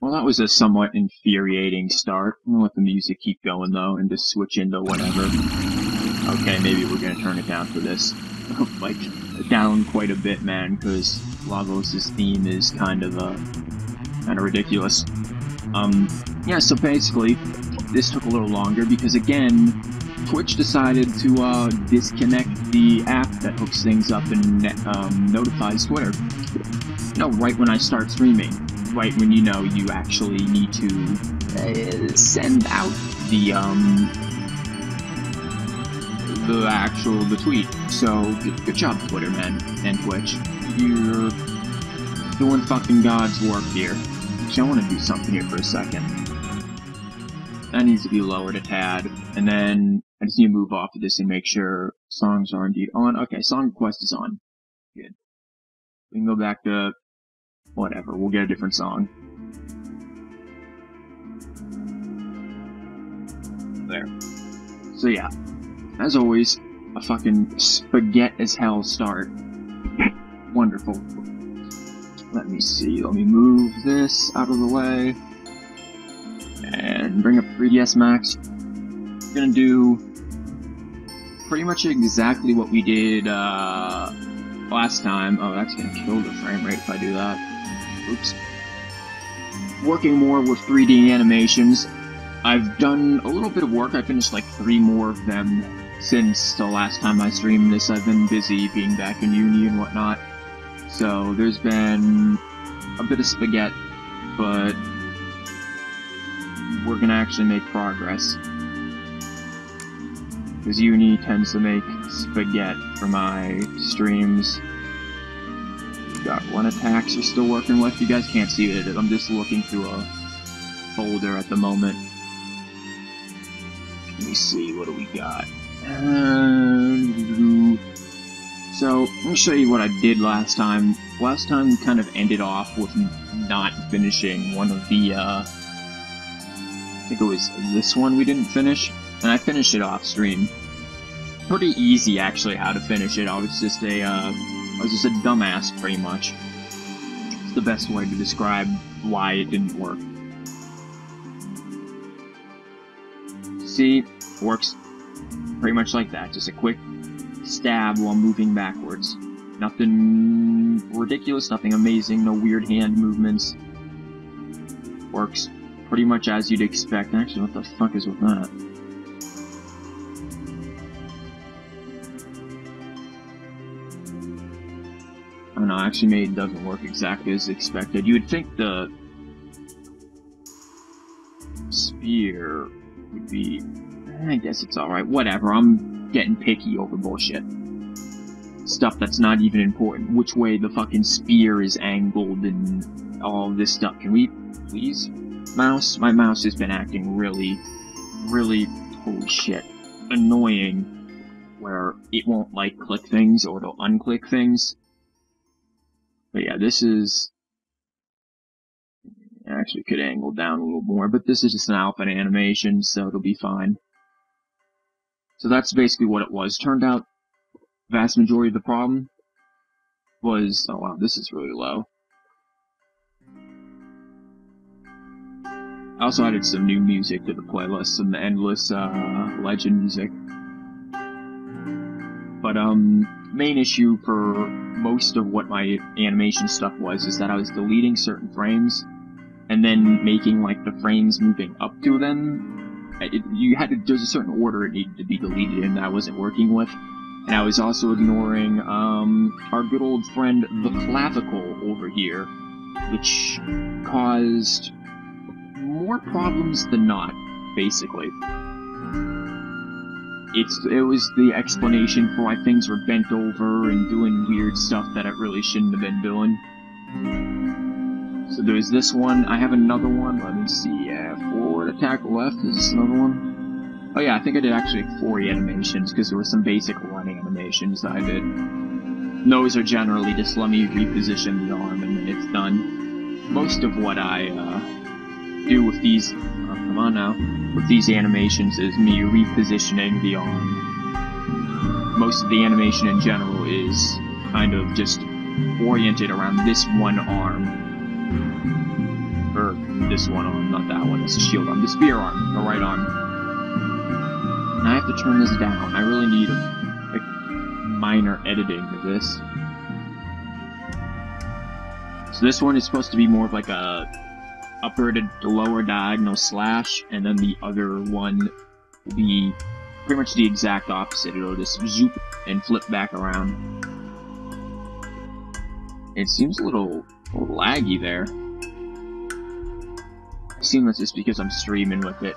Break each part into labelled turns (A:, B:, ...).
A: Well, that was a somewhat infuriating start. I'm gonna let the music keep going though, and just switch into whatever. Okay, maybe we're gonna turn it down for this. Like, down quite a bit, man, because Lavos' theme is kind of ridiculous. Yeah, so basically, this took a little longer because, again, Twitch decided to disconnect the app that hooks things up and notifies Twitter. You know, right when I start streaming. Right when, you know, you actually need to send out the tweet. So, good job, Twitter, man, and Twitch. You're doing fucking God's work here. Actually, I want to do something here for a second. That needs to be lowered a tad, and then I just need to move off of this and make sure songs are indeed on. Okay, song request is on. Good. We can go back to whatever, we'll get a different song. There. So yeah, as always, a fucking spaghetti as hell start. Wonderful. Let me see, let me move this out of the way. And bring up 3ds Max. We're gonna do pretty much exactly what we did last time. Oh, that's gonna kill the frame rate if I do that. Oops. Working more with 3D animations. I've done a little bit of work. I finished like 3 more of them since the last time I streamed this. I've been busy being back in uni and whatnot. So there's been a bit of spaghetti, but we're gonna actually make progress. Because uni tends to make spaghetti for my streams. Got one attacks we're still working with. You guys can't see it. I'm just looking through a folder at the moment. Let me see, what do we got? So, let me show you what I did last time. Last time we kind of ended off with not finishing one of the, I think it was this one we didn't finish, and I finished it off stream. Pretty easy, actually, how to finish it. I was just a dumbass, pretty much. It's the best way to describe why it didn't work. See, works pretty much like that. Just a quick stab while moving backwards. Nothing ridiculous, nothing amazing, no weird hand movements. Works pretty much as you'd expect. Actually, what the fuck is with that? I don't know, actually maybe it doesn't work exactly as expected. You would think the spear would be... I guess it's alright. Whatever, I'm getting picky over bullshit. Stuff that's not even important. Which way the fucking spear is angled and all this stuff. Can we please? Mouse? My mouse has been acting really, holy shit, annoying, where it won't, like, click things or it'll unclick things. But yeah, this is... I actually could angle down a little more, but this is just an alpha animation, so it'll be fine. So that's basically what it was. Turned out, the vast majority of the problem was... Oh wow, this is really low. I also added some new music to the playlist, some Endless Legend music. But, main issue for most of what my animation stuff was is that I was deleting certain frames, and then making, like, the frames moving up to them. There's a certain order it needed to be deleted in that I wasn't working with. And I was also ignoring, our good old friend, the clavicle over here, which caused more problems than not, basically. It was the explanation for why things were bent over and doing weird stuff that it really shouldn't have been doing. So there's this one. I have another one. Let me see. Forward attack left. Is this another one? Oh yeah, I think I did actually 4 animations because there were some basic run animations that I did. And those are generally just let me reposition the arm and then it's done. Most of what I do with these, come on now, with these animations is me repositioning the arm. Most of the animation in general is kind of just oriented around this one arm. Or this one arm, not that one. It's the shield arm. The spear arm, the right arm. And I have to turn this down. I really need like minor editing of this. So this one is supposed to be more of like a upper to lower diagonal slash, and then the other one will be pretty much the exact opposite. It'll just zoop and flip back around. It seems a little laggy there. I assume that's just because I'm streaming with it,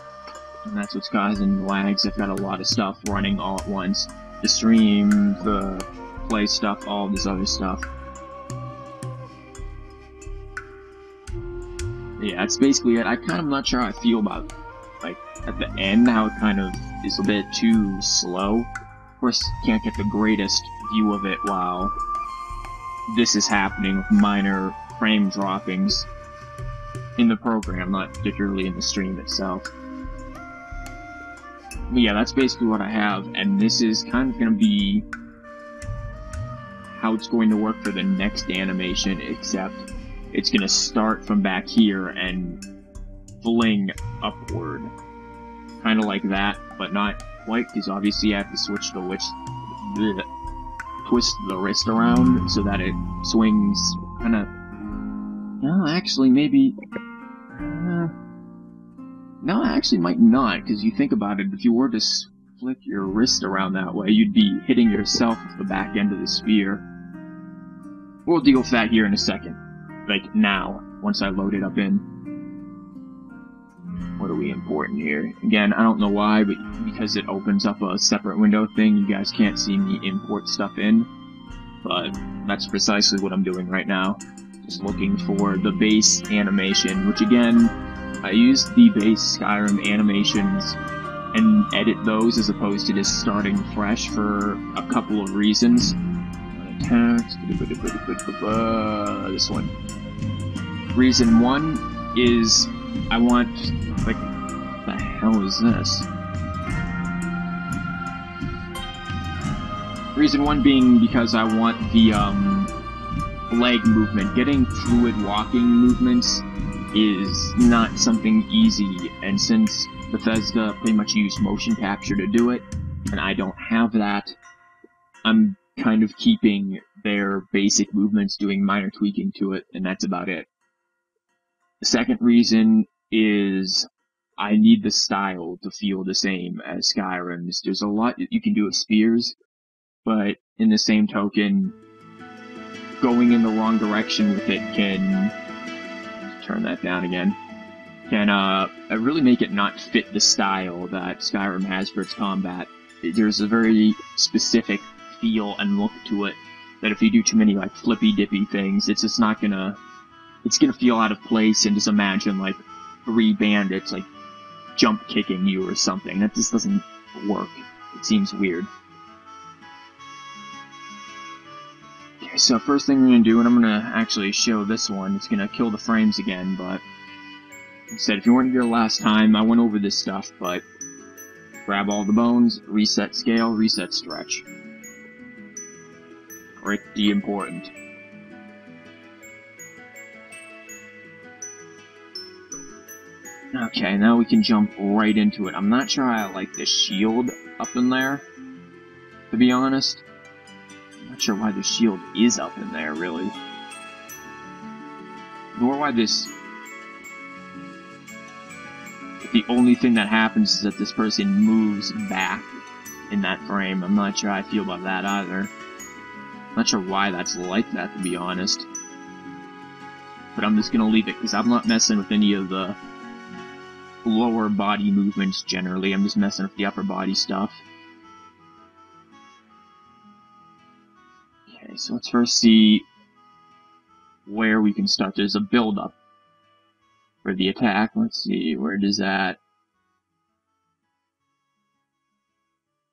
A: and that's what's causing lags. I've got a lot of stuff running all at once. The stream, the play stuff, all this other stuff. Yeah, that's basically it. I'm not sure how I feel about, like, at the end, how it kind of is a bit too slow. Of course, can't get the greatest view of it while this is happening with minor frame droppings in the program, not particularly in the stream itself. But yeah, that's basically what I have, and this is kind of going to be how it's going to work for the next animation, except it's going to start from back here and fling upward. Kind of like that, but not quite, because obviously I have to switch the twist the wrist around so that it swings kind of... No, actually, maybe... no, actually might not, because you think about it, if you were to flick your wrist around that way, you'd be hitting yourself with the back end of the spear. We'll deal with that here in a second. Like, now, once I load it up in. What are we importing here? Again, I don't know why, but because it opens up a separate window thing, you guys can't see me import stuff in. But that's precisely what I'm doing right now. Just looking for the base animation, which again, I use the base Skyrim animations and edit those as opposed to just starting fresh for a couple of reasons. This one. Reason one is I want, like, what the hell is this? Reason one being because I want the leg movement. Getting fluid walking movements is not something easy, and since Bethesda pretty much used motion capture to do it, and I don't have that, I'm kind of keeping their basic movements, doing minor tweaking to it, and that's about it. The second reason is I need the style to feel the same as Skyrim's. There's a lot that you can do with spears, but in the same token, going in the wrong direction with it can... turn that down again. Can really make it not fit the style that Skyrim has for its combat. There's a very specific feel and look to it that if you do too many like flippy dippy things, it's just not gonna... it's gonna feel out of place, and just imagine like 3 bandits like jump kicking you or something. That just doesn't work. It seems weird. Okay, so first thing we're gonna do, and I'm gonna actually show this one, it's gonna kill the frames again, but like I said, if you weren't here last time, I went over this stuff, but grab all the bones, reset scale, reset stretch. Pretty important. Okay, now we can jump right into it. I'm not sure I like the shield up in there, to be honest. I'm not sure why the shield is up in there, really. Nor why this... the only thing that happens is that this person moves back in that frame. I'm not sure how I feel about that either. I'm not sure why that's like that, to be honest. But I'm just gonna leave it, because I'm not messing with any of the lower body movements generally. I'm just messing with the upper body stuff. Okay, so let's first see where we can start. There's a build-up for the attack. Let's see, where does that...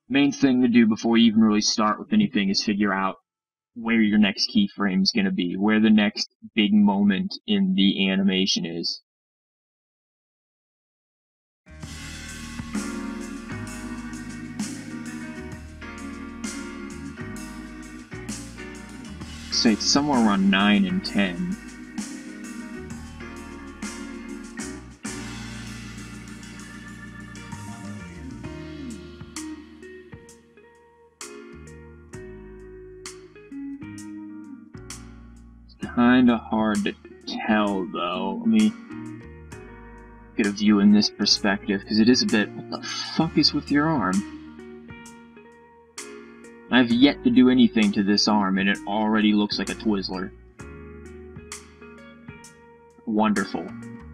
A: main thing to do before you even really start with anything is figure out where your next keyframe is going to be, where the next big moment in the animation is. Say it's somewhere around 9 and 10. kinda hard to tell, though. Let me get a view in this perspective, because it is a bit... What the fuck is with your arm? I've yet to do anything to this arm, and it already looks like a Twizzler. Wonderful.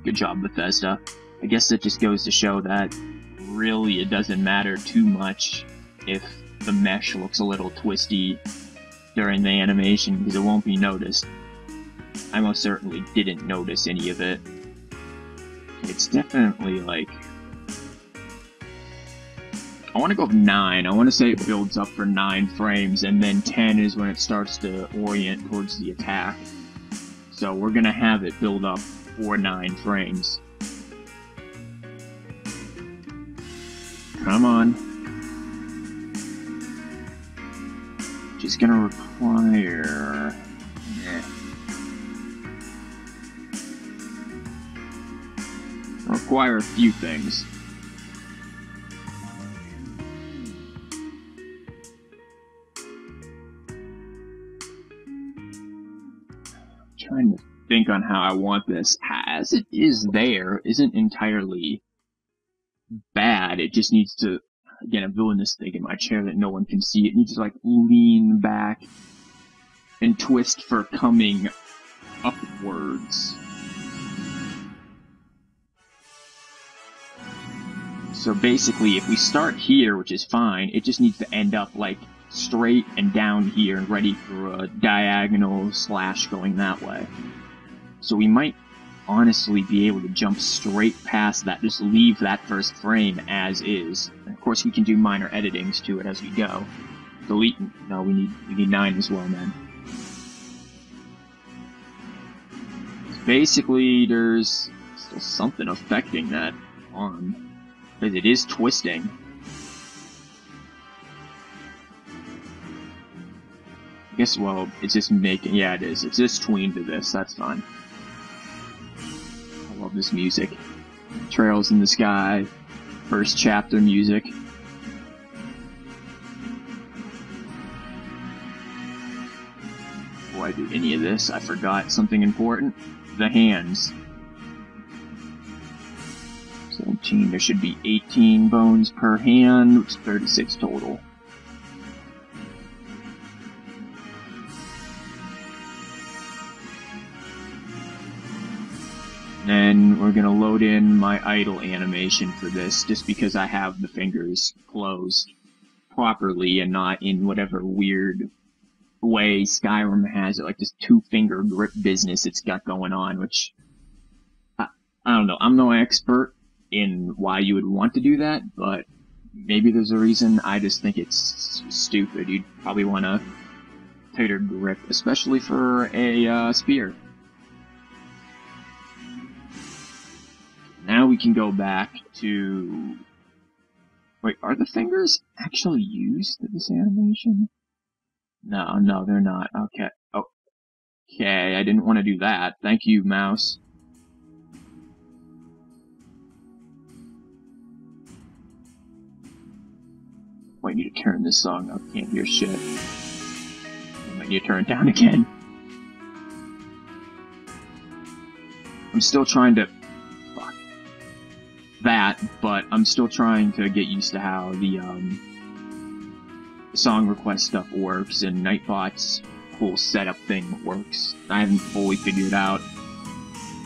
A: Good job, Bethesda. I guess that just goes to show that really it doesn't matter too much if the mesh looks a little twisty during the animation, because it won't be noticed. I most certainly didn't notice any of it. It's definitely like... I want to go with 9. I want to say it builds up for 9 frames, and then 10 is when it starts to orient towards the attack. So we're going to have it build up for 9 frames. Come on. Just going to require... require a few things. Trying to think on how I want this. As it is there, isn't entirely bad. It just needs to, again, I'm doing this thing in my chair that no one can see. It needs to like lean back and twist for coming upwards. So basically, if we start here, which is fine, it just needs to end up like straight and down here and ready for a diagonal slash going that way. So we might honestly be able to jump straight past that, just leave that first frame as is. And of course we can do minor editings to it as we go. Delete, no, we need 9 as well, man. So basically there's still something affecting that arm, because it is twisting. I guess, well, it's just making... Yeah, it is. It's just tweened to this. That's fine. I love this music. Trails in the Sky. First chapter music. Before I do any of this, I forgot something important. The hands. 17. There should be 18 bones per hand, which is 36 total. Then we're going to load in my idle animation for this, just because I have the fingers closed properly and not in whatever weird way Skyrim has it, like this 2-finger grip business it's got going on, which, I don't know, I'm no expert in why you would want to do that, but maybe there's a reason. I just think it's stupid. You'd probably want a tighter grip, especially for a spear. Now we can go back to... Wait, are the fingers actually used in this animation? No, they're not. Okay. Okay, I didn't want to do that. Thank you, mouse. Might need to turn this song up. Can't hear shit. I might need to turn it down again. I'm still trying to... that, but I'm still trying to get used to how the song request stuff works and Nightbot's whole setup thing works. I haven't fully figured out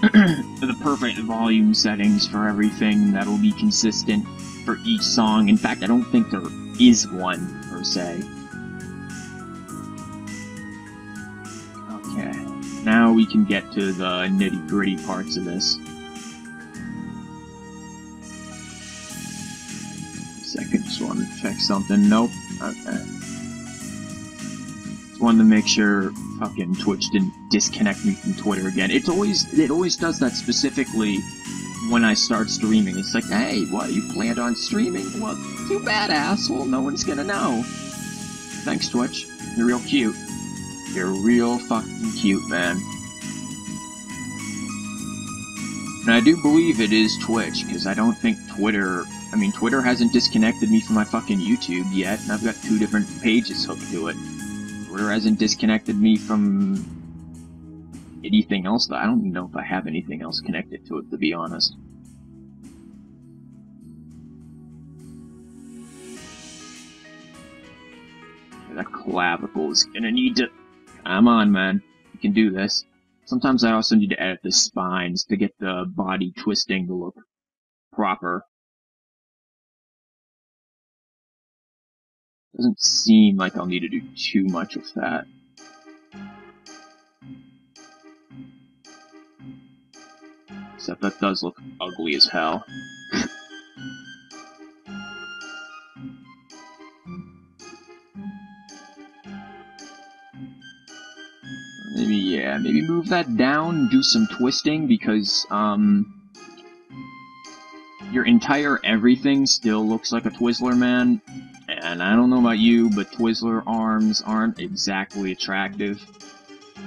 A: the perfect volume settings for everything that'll be consistent for each song. In fact, I don't think there is one, per se. Okay, now we can get to the nitty-gritty parts of this. Second, just wanted to check something. Nope. Okay. Just wanted to make sure fucking Twitch didn't disconnect me from Twitter again. It always does that specifically when I start streaming. It's like, hey, what, you planned on streaming? Well, too bad, asshole. No one's gonna know. Thanks, Twitch. You're real cute. You're real fucking cute, man. And I do believe it is Twitch, because I don't think Twitter... I mean, Twitter hasn't disconnected me from my fucking YouTube yet, and I've got 2 different pages hooked to it. Twitter hasn't disconnected me from anything else, though. I don't even know if I have anything else connected to it, to be honest. That clavicle is gonna need to... Come on, man. You can do this. Sometimes I also need to edit the spines to get the body twisting to look proper. Doesn't seem like I'll need to do too much of that. Except that does look ugly as hell. Maybe move that down, do some twisting, because, your entire everything still looks like a Twizzler, man. And I don't know about you, but Twizzler arms aren't exactly attractive. I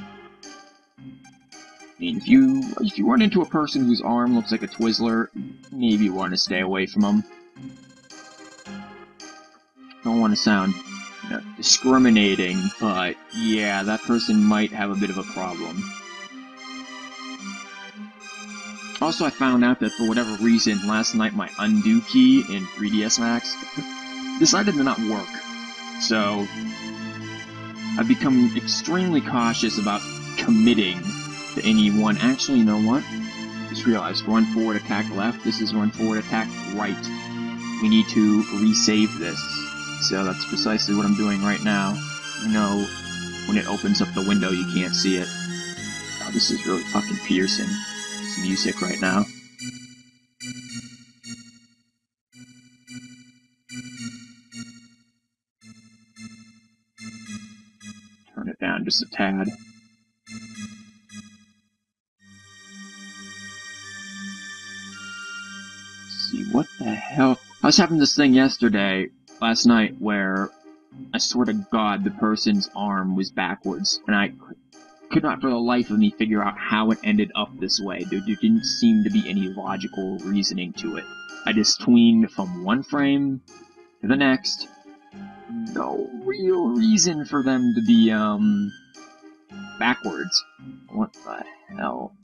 A: mean, if you run into a person whose arm looks like a Twizzler, maybe you want to stay away from them. Don't want to sound, discriminating, but yeah, that person might have a bit of a problem. Also, I found out that for whatever reason, last night my undo key in 3DS Max decided to not work. So, I've become extremely cautious about committing to any one. Actually, you know what? Just realized, run forward, attack left. This is run forward, attack right. We need to resave this. So that's precisely what I'm doing right now. When it opens up the window, you can't see it. Oh, this is really fucking piercing. This music right now. Turn it down just a tad. Let's see, what the hell? I was having this thing last night, where I swear to God the person's arm was backwards, and I could not for the life of me figure out how it ended up this way. There didn't seem to be any logical reasoning to it. I just tweened from one frame to the next. No real reason for them to be, backwards. What the hell?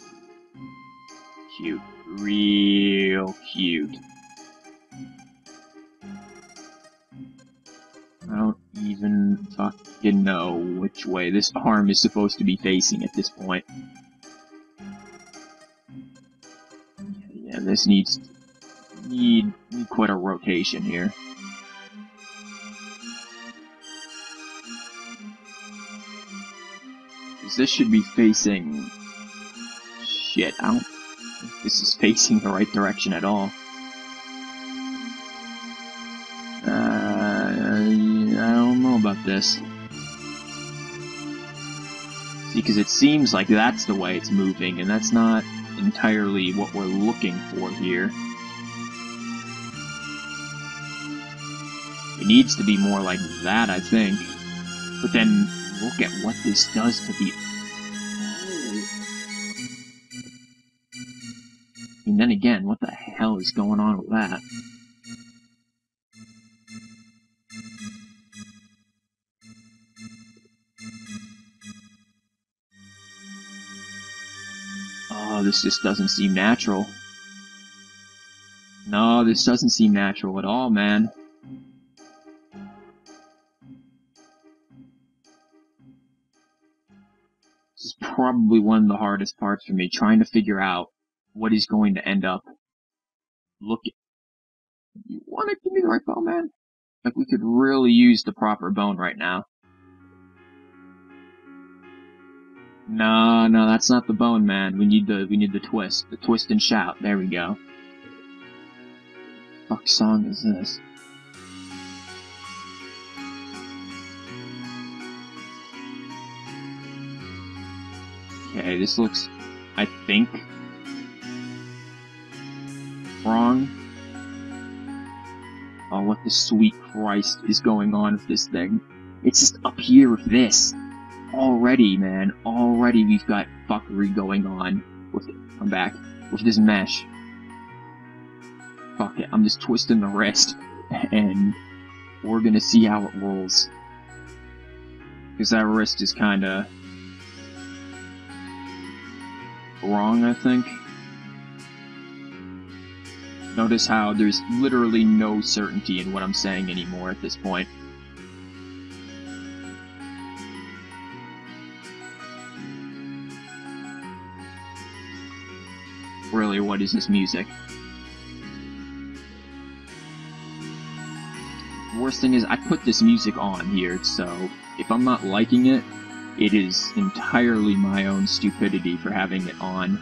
A: Cute. Real cute. I don't even fucking know which way this arm is supposed to be facing at this point. Yeah, this needs quite a rotation here. Because this should be facing... Shit, I don't think this is facing the right direction at all. I don't know about this. See, because it seems like that's the way it's moving, and that's not entirely what we're looking for here. It needs to be more like that, I think. But then, look at what this does to the... And then again, what the hell is going on with that? Oh, this just doesn't seem natural. No, this doesn't seem natural at all, man. This is probably one of the hardest parts for me, trying to figure out what is going to end up looking. You want to give me the right bone, man? Like, we could really use the proper bone right now. No, that's not the bone, man. We need the twist. The twist and shout. There we go. What the fuck song is this? Okay, this looks, I think, wrong. Oh, what the sweet Christ is going on with this thing? It's just up here with this. Already, man. Already we've got fuckery going on with it. I'm back. With this mesh. Fuck it. I'm just twisting the wrist. And we're gonna see how it rolls. Because that wrist is kinda... wrong, I think. Notice how there's literally no certainty in what I'm saying anymore at this point. Really, what is this music? The worst thing is, I put this music on here, so if I'm not liking it, it is entirely my own stupidity for having it on.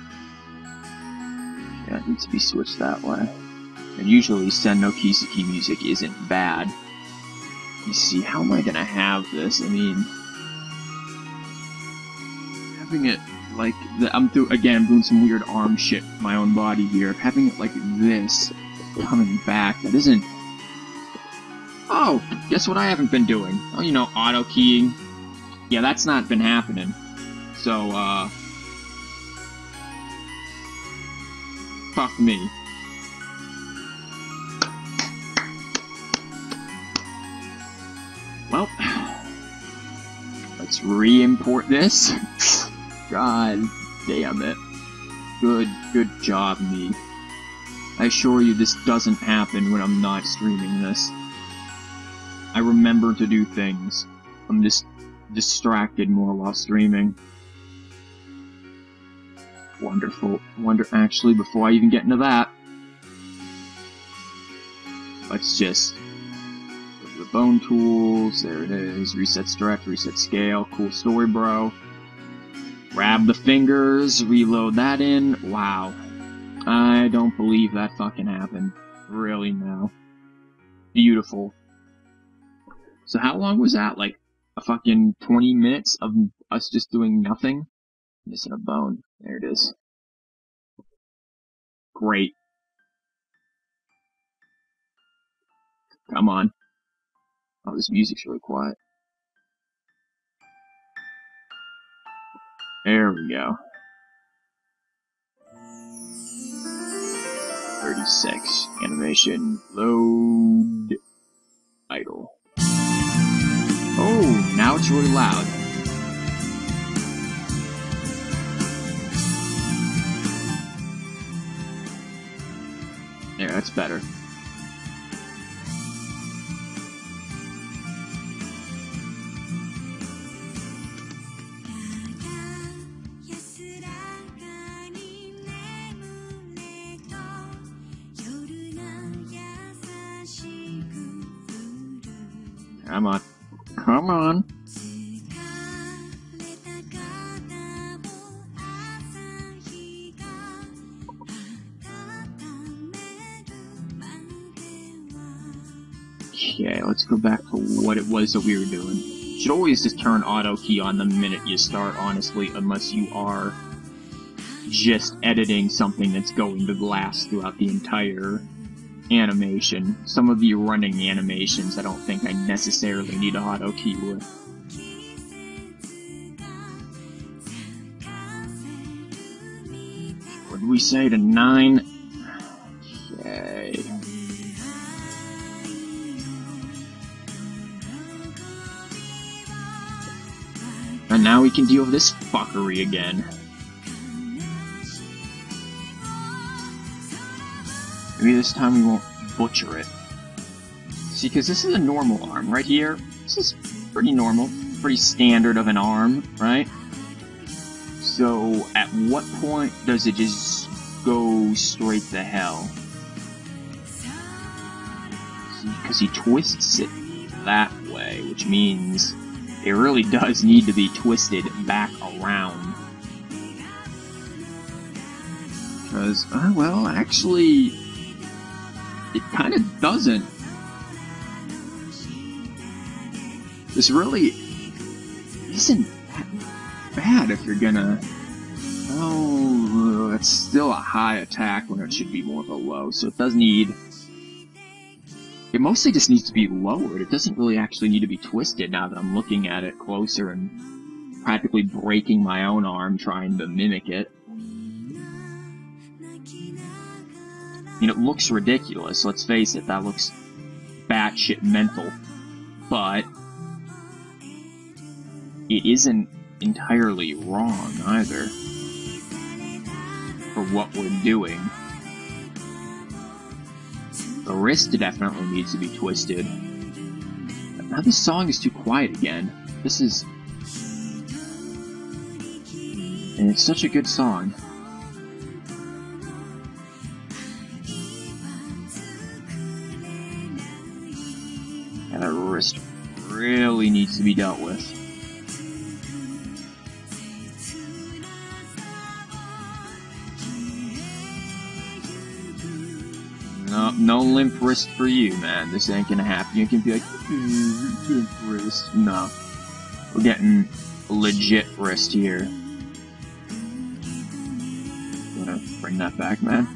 A: Yeah, it needs to be switched that way. And usually, Sen no Kiseki music isn't bad. You see, how am I gonna have this? I mean, having it like I'm doing some weird arm shit with my own body here. Having it like this, coming back, that isn't. Oh, guess what I haven't been doing? Oh, you know, auto keying. Yeah, that's not been happening. So, fuck me. Well, let's re-import this. God damn it. Good job, me. I assure you this doesn't happen when I'm not streaming this. I remember to do things. I'm just distracted more while streaming. Wonderful. Actually, before I even get into that, let's just go to the bone tools. There it is. Reset stretch, reset scale. Cool story, bro. Grab the fingers, reload that in. Wow. I don't believe that fucking happened. Really, no. Beautiful. So how long was that? Like a fucking 20 minutes of us just doing nothing? Missing a bone. There it is. Great. Come on. Oh, this music's really quiet. There we go. 36. Animation. Load. Idle. Oh, now it's really loud. There, that's better. Come on. Come on. Okay, let's go back to what it was that we were doing. You should always just turn auto key on the minute you start, honestly, unless you are just editing something that's going to last throughout the entire animation. Some of the running animations I don't think I necessarily need an auto key with. What did we say to 9? Okay. And now we can deal with this fuckery again. Maybe this time we won't butcher it. See, because this is a normal arm right here. This is pretty normal, pretty standard of an arm, right? So, at what point does it just go straight to hell? Because he twists it that way, which means it really does need to be twisted back around. Because, well, actually, it kind of doesn't. This really isn't that bad if you're gonna... Oh, it's still a high attack when it should be more of a low, so it does need... It mostly just needs to be lowered. It doesn't really actually need to be twisted now that I'm looking at it closer and practically breaking my own arm trying to mimic it. I mean, it looks ridiculous, let's face it, that looks batshit mental. But it isn't entirely wrong either. for what we're doing. The wrist definitely needs to be twisted. Now this song is too quiet again. This is... And it's such a good song. And that wrist really needs to be dealt with. No limp wrist for you, man. This ain't gonna happen. You can be like, limp wrist. No. We're getting a legit wrist here. Gonna bring that back, man.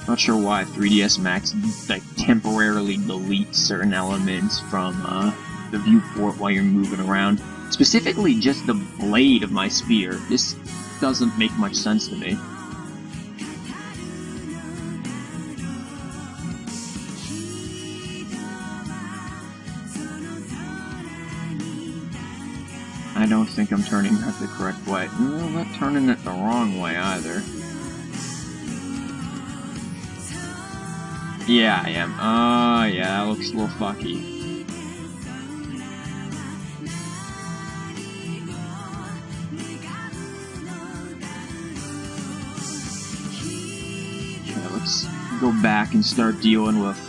A: Not sure why 3ds Max like temporarily deletes certain elements from the viewport while you're moving around. Specifically, just the blade of my spear. This doesn't make much sense to me. I don't think I'm turning that the correct way. No, I'm not turning it the wrong way either. Yeah, I am. Oh, yeah, that looks a little fucky. Okay, let's go back and start dealing with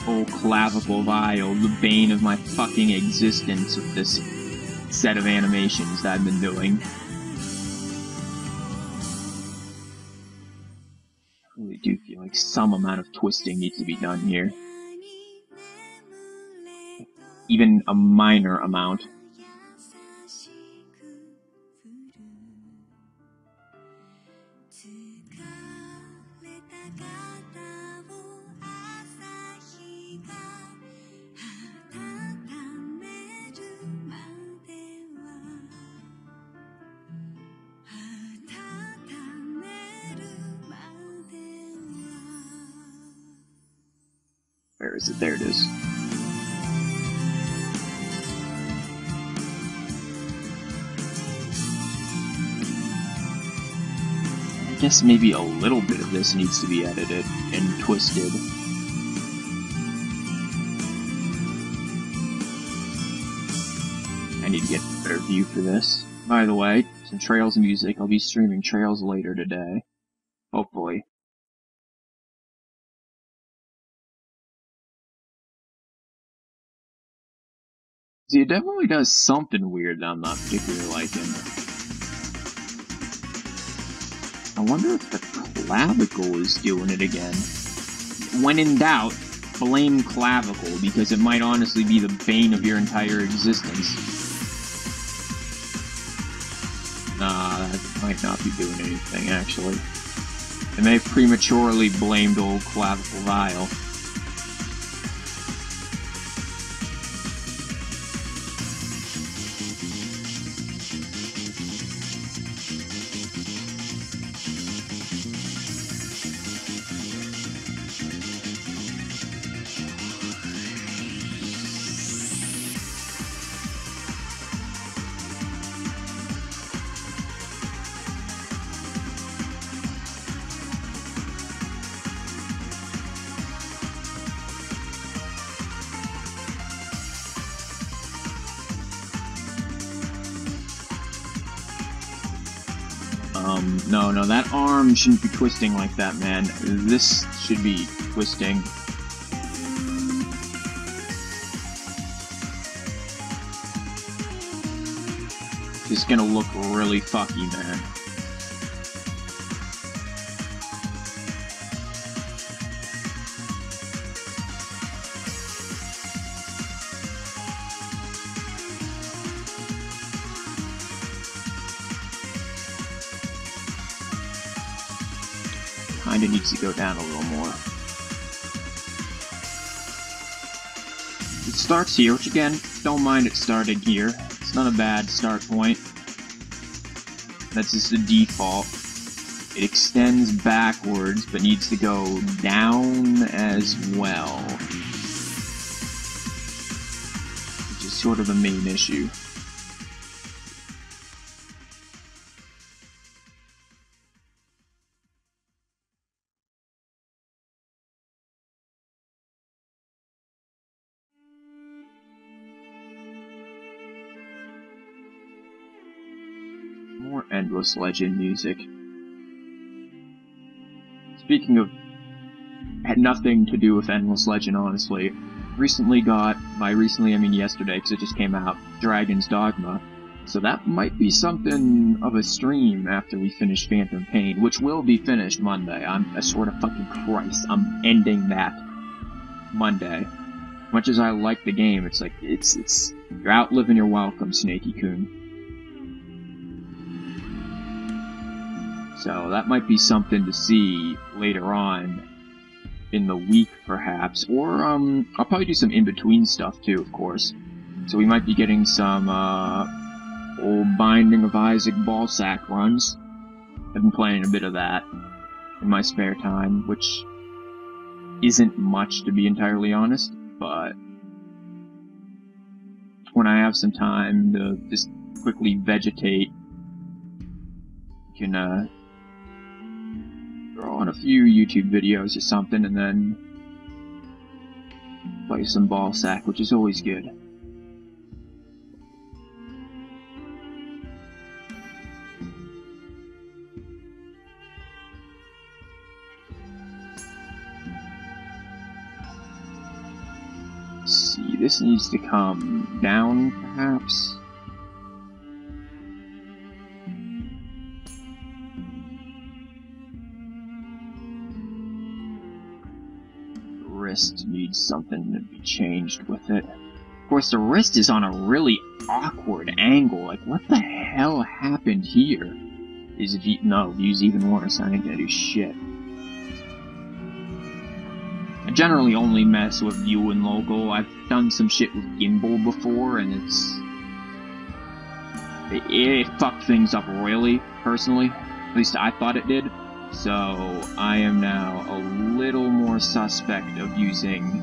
A: old clavicle vial, the bane of my fucking existence with this set of animations that I've been doing. I really do feel like some amount of twisting needs to be done here. Even a minor amount. Where is it? There it is. I guess maybe a little bit of this needs to be edited and twisted. I need to get a better view for this. By the way, some Trails music. I'll be streaming Trails later today. Hopefully. See, it definitely does something weird that I'm not particularly liking. I wonder if the clavicle is doing it again. When in doubt, blame clavicle, because it might honestly be the bane of your entire existence. Nah, that might not be doing anything, actually. I may have prematurely blamed old clavicle vial. No, that arm shouldn't be twisting like that, man. This should be twisting. This is gonna look really fucky, man. Kinda needs to go down a little more. It starts here, which again, don't mind it starting here. It's not a bad start point. That's just the default. It extends backwards, but needs to go down as well. Which is sort of the main issue. more Endless Legend music. Speaking of, had nothing to do with Endless Legend, honestly. Recently got, by recently I mean yesterday, because it just came out, Dragon's Dogma. So that might be something of a stream after we finish Phantom Pain, which will be finished Monday. I swear to fucking Christ, I'm ending that Monday. Much as I like the game, it's like, you're outliving your welcome, Snakey-kun. So that might be something to see later on in the week, perhaps. Or, I'll probably do some in-between stuff, too, of course. So we might be getting some, old Binding of Isaac ballsack runs. I've been playing a bit of that in my spare time, which isn't much, to be entirely honest, but when I have some time to just quickly vegetate, you can, throw on a few YouTube videos or something, and then play some ballsack, which is always good. Let's see, this needs to come down, perhaps. The wrist needs something to be changed with it. Of course, the wrist is on a really awkward angle. Like, what the hell happened here? Is view? No, view's even worse. I ain't gonna do shit. I generally only mess with view and local. I've done some shit with gimbal before, and it fucked things up royally, personally. At least I thought it did. So I am now a little more suspect of using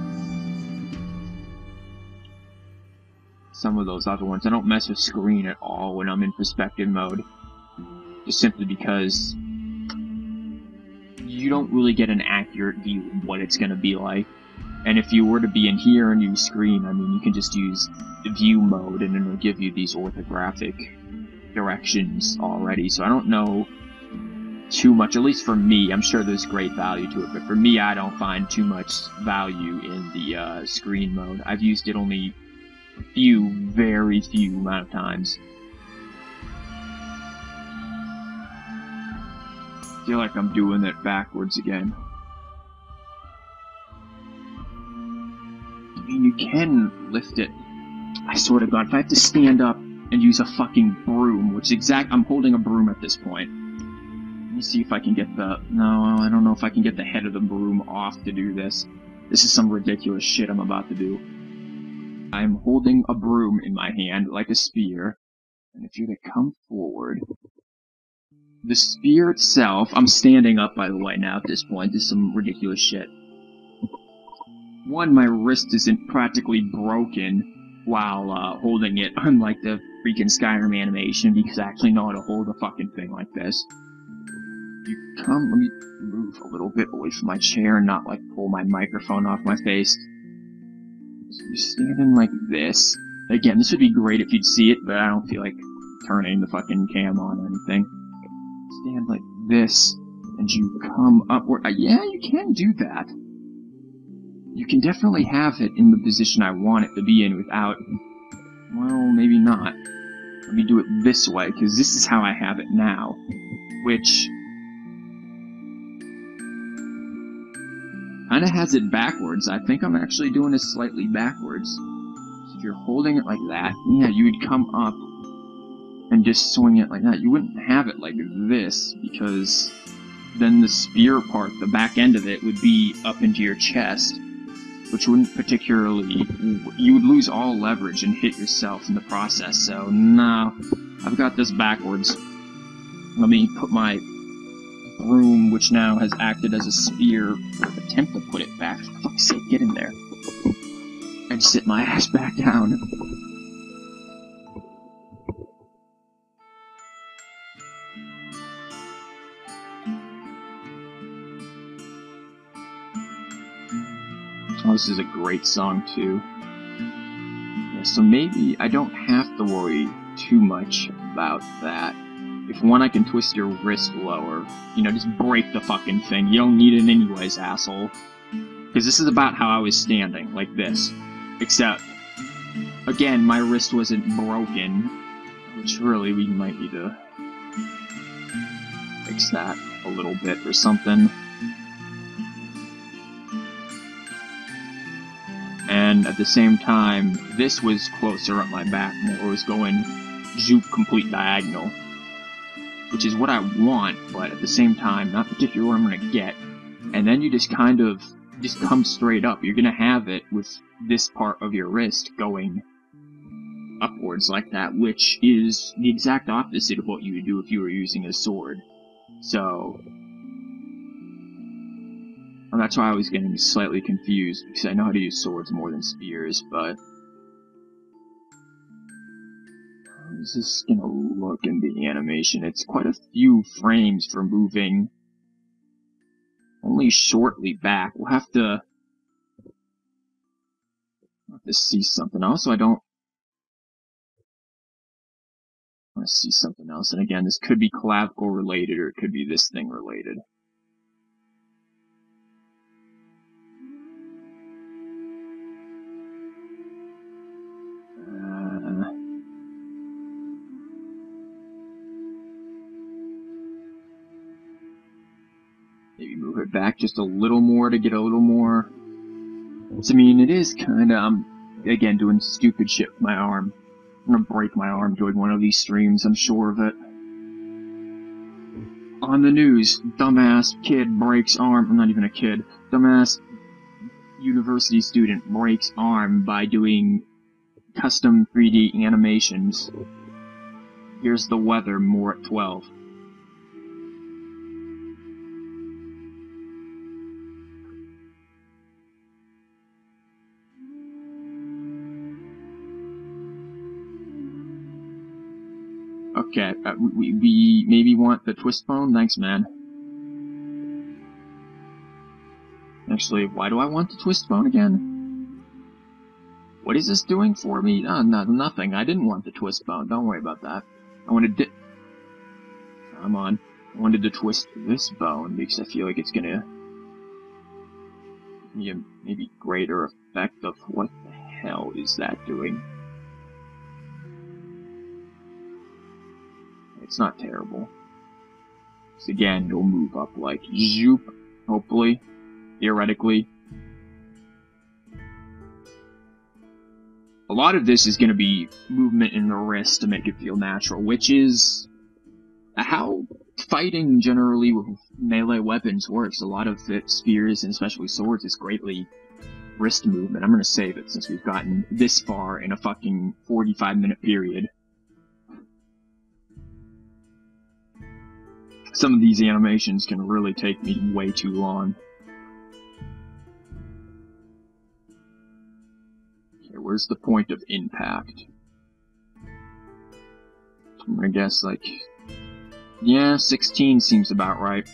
A: some of those other ones. I don't mess with screen at all when I'm in perspective mode, just simply because you don't really get an accurate view of what it's going to be like. And if you were to be in here and use screen, I mean, you can just use the view mode and it'll give you these orthographic directions already. So I don't know too much, at least for me. I'm sure there's great value to it, but for me, I don't find too much value in the screen mode. I've used it only a few, very few amount of times. I feel like I'm doing it backwards again. I mean, you can lift it. I swear to God, if I have to stand up and use a fucking broom, which I'm holding a broom at this point. Let me see if I can get no, I don't know if I can get the head of the broom off to do this. This is some ridiculous shit I'm about to do. I'm holding a broom in my hand, like a spear, and if you're to come forward, the spear itself, I'm standing up, by the way, now at this point. This is some ridiculous shit. One, my wrist isn't practically broken while holding it, unlike the freaking Skyrim animation, because I actually know how to hold a fucking thing like this. Let me move a little bit away from my chair and not, like, pull my microphone off my face. So you're standing like this. Again, this would be great if you'd see it, but I don't feel like turning the fucking cam on or anything. Stand like this, and you come upward. Yeah, you can do that. You can definitely have it in the position I want it to be in without... Well, maybe not. Let me do it this way, because this is how I have it now. Which... kinda has it backwards. I think I'm actually doing it slightly backwards. So if you're holding it like that, yeah, you would come up and just swing it like that. You wouldn't have it like this, because then the spear part, the back end of it, would be up into your chest, which wouldn't particularly... you would lose all leverage and hit yourself in the process, so no. I've got this backwards. Let me put my broom, which now has acted as a spear, or attempt to put it back. For fuck's sake, get in there. And sit my ass back down. Oh, this is a great song, too. Yeah, so maybe I don't have to worry too much about that. If one, I can twist your wrist lower. You know, just break the fucking thing. You don't need it anyways, asshole. Because this is about how I was standing, like this. Except, again, my wrist wasn't broken. Which really, we might need to fix that a little bit or something. And at the same time, this was closer up my back more. It was going zoop complete diagonal. Which is what I want, but at the same time, not particularly what I'm going to get. And then you just kind of just come straight up. You're going to have it with this part of your wrist going upwards like that, which is the exact opposite of what you would do if you were using a sword. So, well, that's why I was getting slightly confused, because I know how to use swords more than spears, but how is this gonna look in the animation? It's quite a few frames for moving only shortly back. We'll have to see something else. I don't want to see something else. And again, this could be clavicle related, or it could be this thing related. Maybe move it back just a little more to get a little more. So, I mean, it is kind of, again, doing stupid shit with my arm. I'm gonna break my arm doing one of these streams, I'm sure of it. On the news, dumbass kid breaks arm. I'm not even a kid. Dumbass university student breaks arm by doing custom 3D animations. Here's the weather, more at 12. Okay, we maybe want the twist bone? Thanks, man. Actually, why do I want the twist bone again? What is this doing for me? Oh, no, nothing. I didn't want the twist bone. Don't worry about that. I wanted to... Come on. I wanted to twist this bone because I feel like it's gonna be a maybe greater effect of what the hell is that doing. It's not terrible. So again, it'll move up like zoop, hopefully, theoretically. A lot of this is going to be movement in the wrist to make it feel natural, which is how fighting generally with melee weapons works. A lot of it, spears and especially swords, is greatly wrist movement. I'm going to save it since we've gotten this far in a fucking 45-minute period. Some of these animations can really take me way too long. Okay, where's the point of impact? I'm gonna guess, like... yeah, 16 seems about right.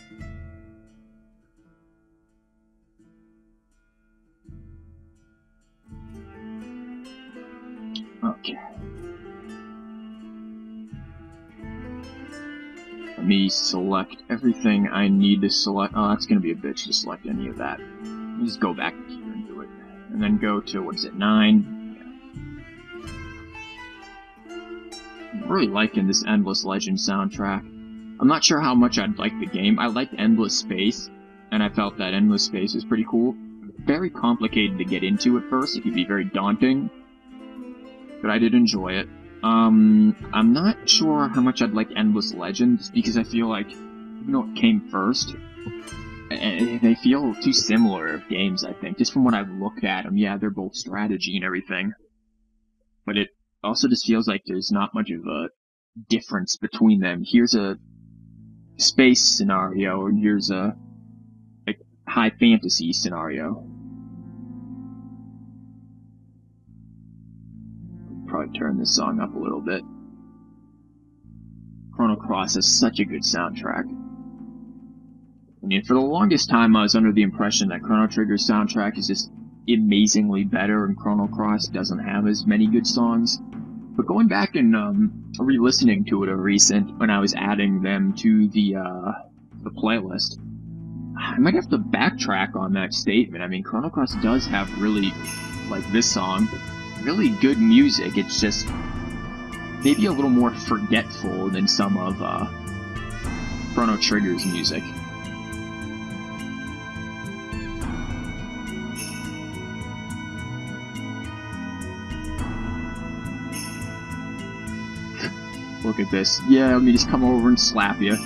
A: Okay. Let me select everything I need to select. Oh, that's gonna be a bitch to select any of that. Let me just go back here and do it. And then go to, what is it, 9? Yeah. I'm really liking this Endless Legend soundtrack. I'm not sure how much I'd like the game. I liked Endless Space, and I felt that Endless Space was pretty cool. Very complicated to get into at first. It could be very daunting, but I did enjoy it. I'm not sure how much I'd like Endless Legends, because I feel like, even though it came first, they feel too similar games, I think. Just from what I've looked at them, yeah, they're both strategy and everything. But it also just feels like there's not much of a difference between them. Here's a space scenario, and here's a, like, high fantasy scenario. Probably turn this song up a little bit. Chrono Cross has such a good soundtrack. I mean, for the longest time I was under the impression that Chrono Trigger's soundtrack is just amazingly better and Chrono Cross doesn't have as many good songs. But going back and re-listening to it when I was adding them to the playlist, I might have to backtrack on that statement. I mean, Chrono Cross does have really, like this song, really good music. It's just maybe a little more forgetful than some of Chrono Trigger's music. Look at this. Yeah, let me just come over and slap you.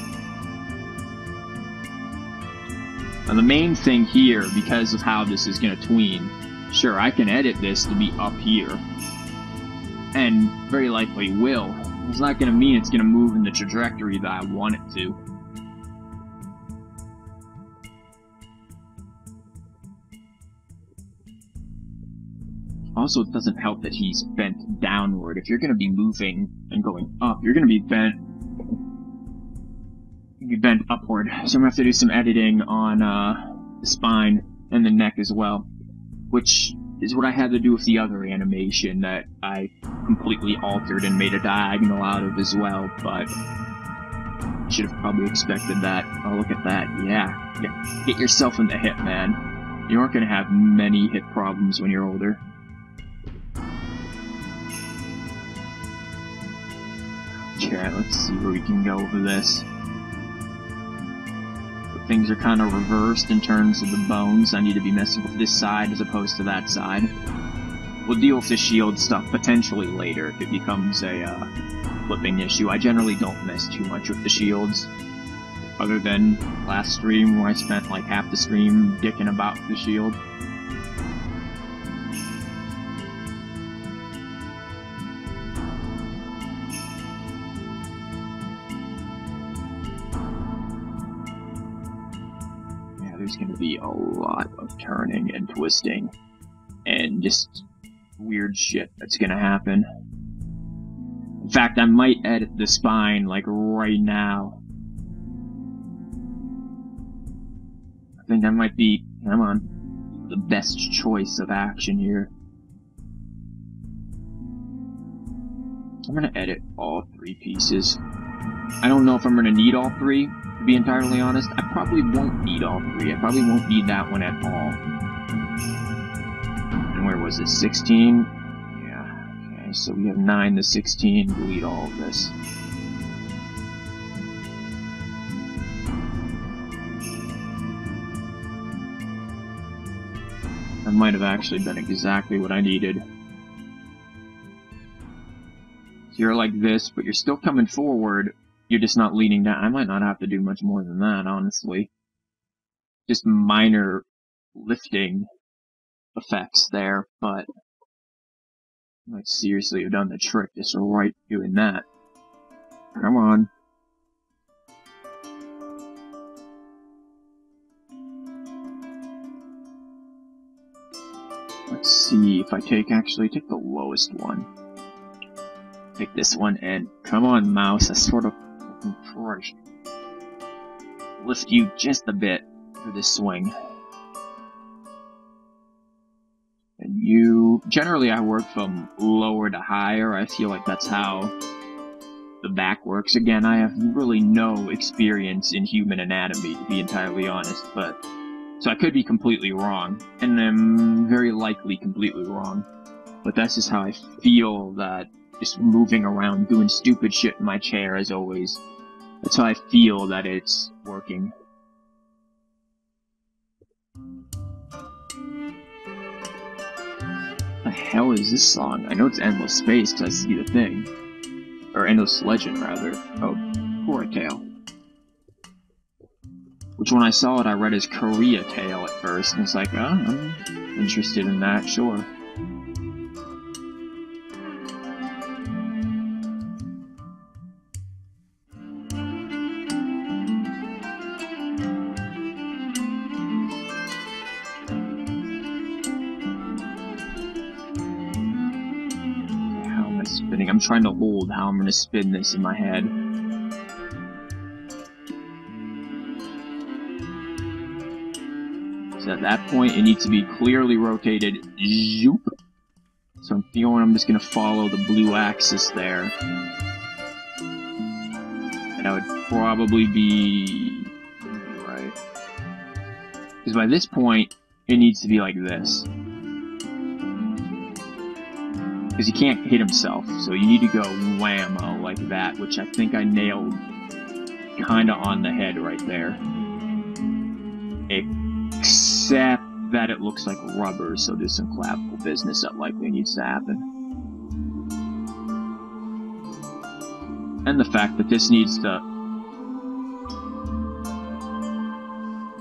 A: Now the main thing here, because of how this is going to tween, sure, I can edit this to be up here. And very likely will. It's not going to mean it's going to move in the trajectory that I want it to. Also, it doesn't help that he's bent downward. If you're going to be moving and going up, you're going to be bent upward. So I'm going to have to do some editing on the spine and the neck as well, which is what I had to do with the other animation that I completely altered and made a diagonal out of as well, but should have probably expected that. Oh, look at that. Yeah. Get yourself in the hip, man. You aren't going to have many hip problems when you're older. Okay, let's see where we can go for this. But things are kind of reversed in terms of the bones. I need to be messing with this side as opposed to that side. We'll deal with the shield stuff potentially later if it becomes a flipping issue. I generally don't mess too much with the shields, other than last stream where I spent like half the stream dicking about the shield. There's going to be a lot of turning and twisting and just weird shit that's going to happen. In fact, I might edit the spine like right now. I think that might be, come on, the best choice of action here. I'm going to edit all three pieces. I don't know if I'm going to need all three. To be entirely honest, I probably won't need all three. I probably won't need that one at all. And where was it? 16? Yeah, okay, so we have 9 to 16. Delete all of this. That might have actually been exactly what I needed. So you're like this, but you're still coming forward. You're just not leaning down. I might not have to do much more than that, honestly. Just minor lifting effects there, but I might seriously have done the trick just right doing that. Come on. Let's see if I actually take the lowest one. Take this one and come on, mouse. I sort of Christ. Lift you just a bit for this swing. And you... Generally I work from lower to higher. I feel like that's how the back works. Again, I have really no experience in human anatomy, to be entirely honest, but... So I could be completely wrong, and I'm very likely completely wrong. But that's just how I feel that just moving around doing stupid shit in my chair as always. That's how I feel that it's working. What the hell is this song? I know it's Endless Space because I see the thing. Or Endless Legend, rather. Oh, Korra Tale. Which when I saw it, I read as Korea Tale at first, and it's like, oh, I'm interested in that, sure. I'm trying to hold how I'm going to spin this in my head. So at that point, it needs to be clearly rotated. Zoop. So I'm feeling I'm just gonna follow the blue axis there. And I would probably be right. Because by this point, it needs to be like this. Because he can't hit himself, so you need to go whammo like that, which I think I nailed kinda on the head right there. Except that it looks like rubber, so there's some clavicle business that likely needs to happen. And the fact that this needs to...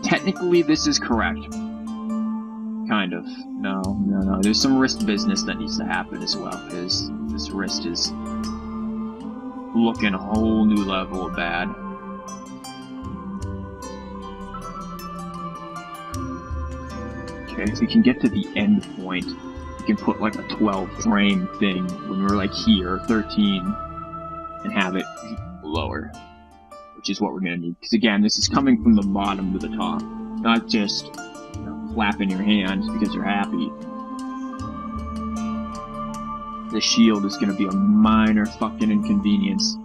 A: Technically, this is correct. Kind of. No. There's some wrist business that needs to happen as well, because this wrist is looking a whole new level of bad. Okay, if we can get to the end point, we can put like a 12 frame thing when we're like here, 13, and have it lower, which is what we're gonna need. Because again, this is coming from the bottom to the top, not just flapping your hands because you're happy. The shield is gonna be a minor fucking inconvenience.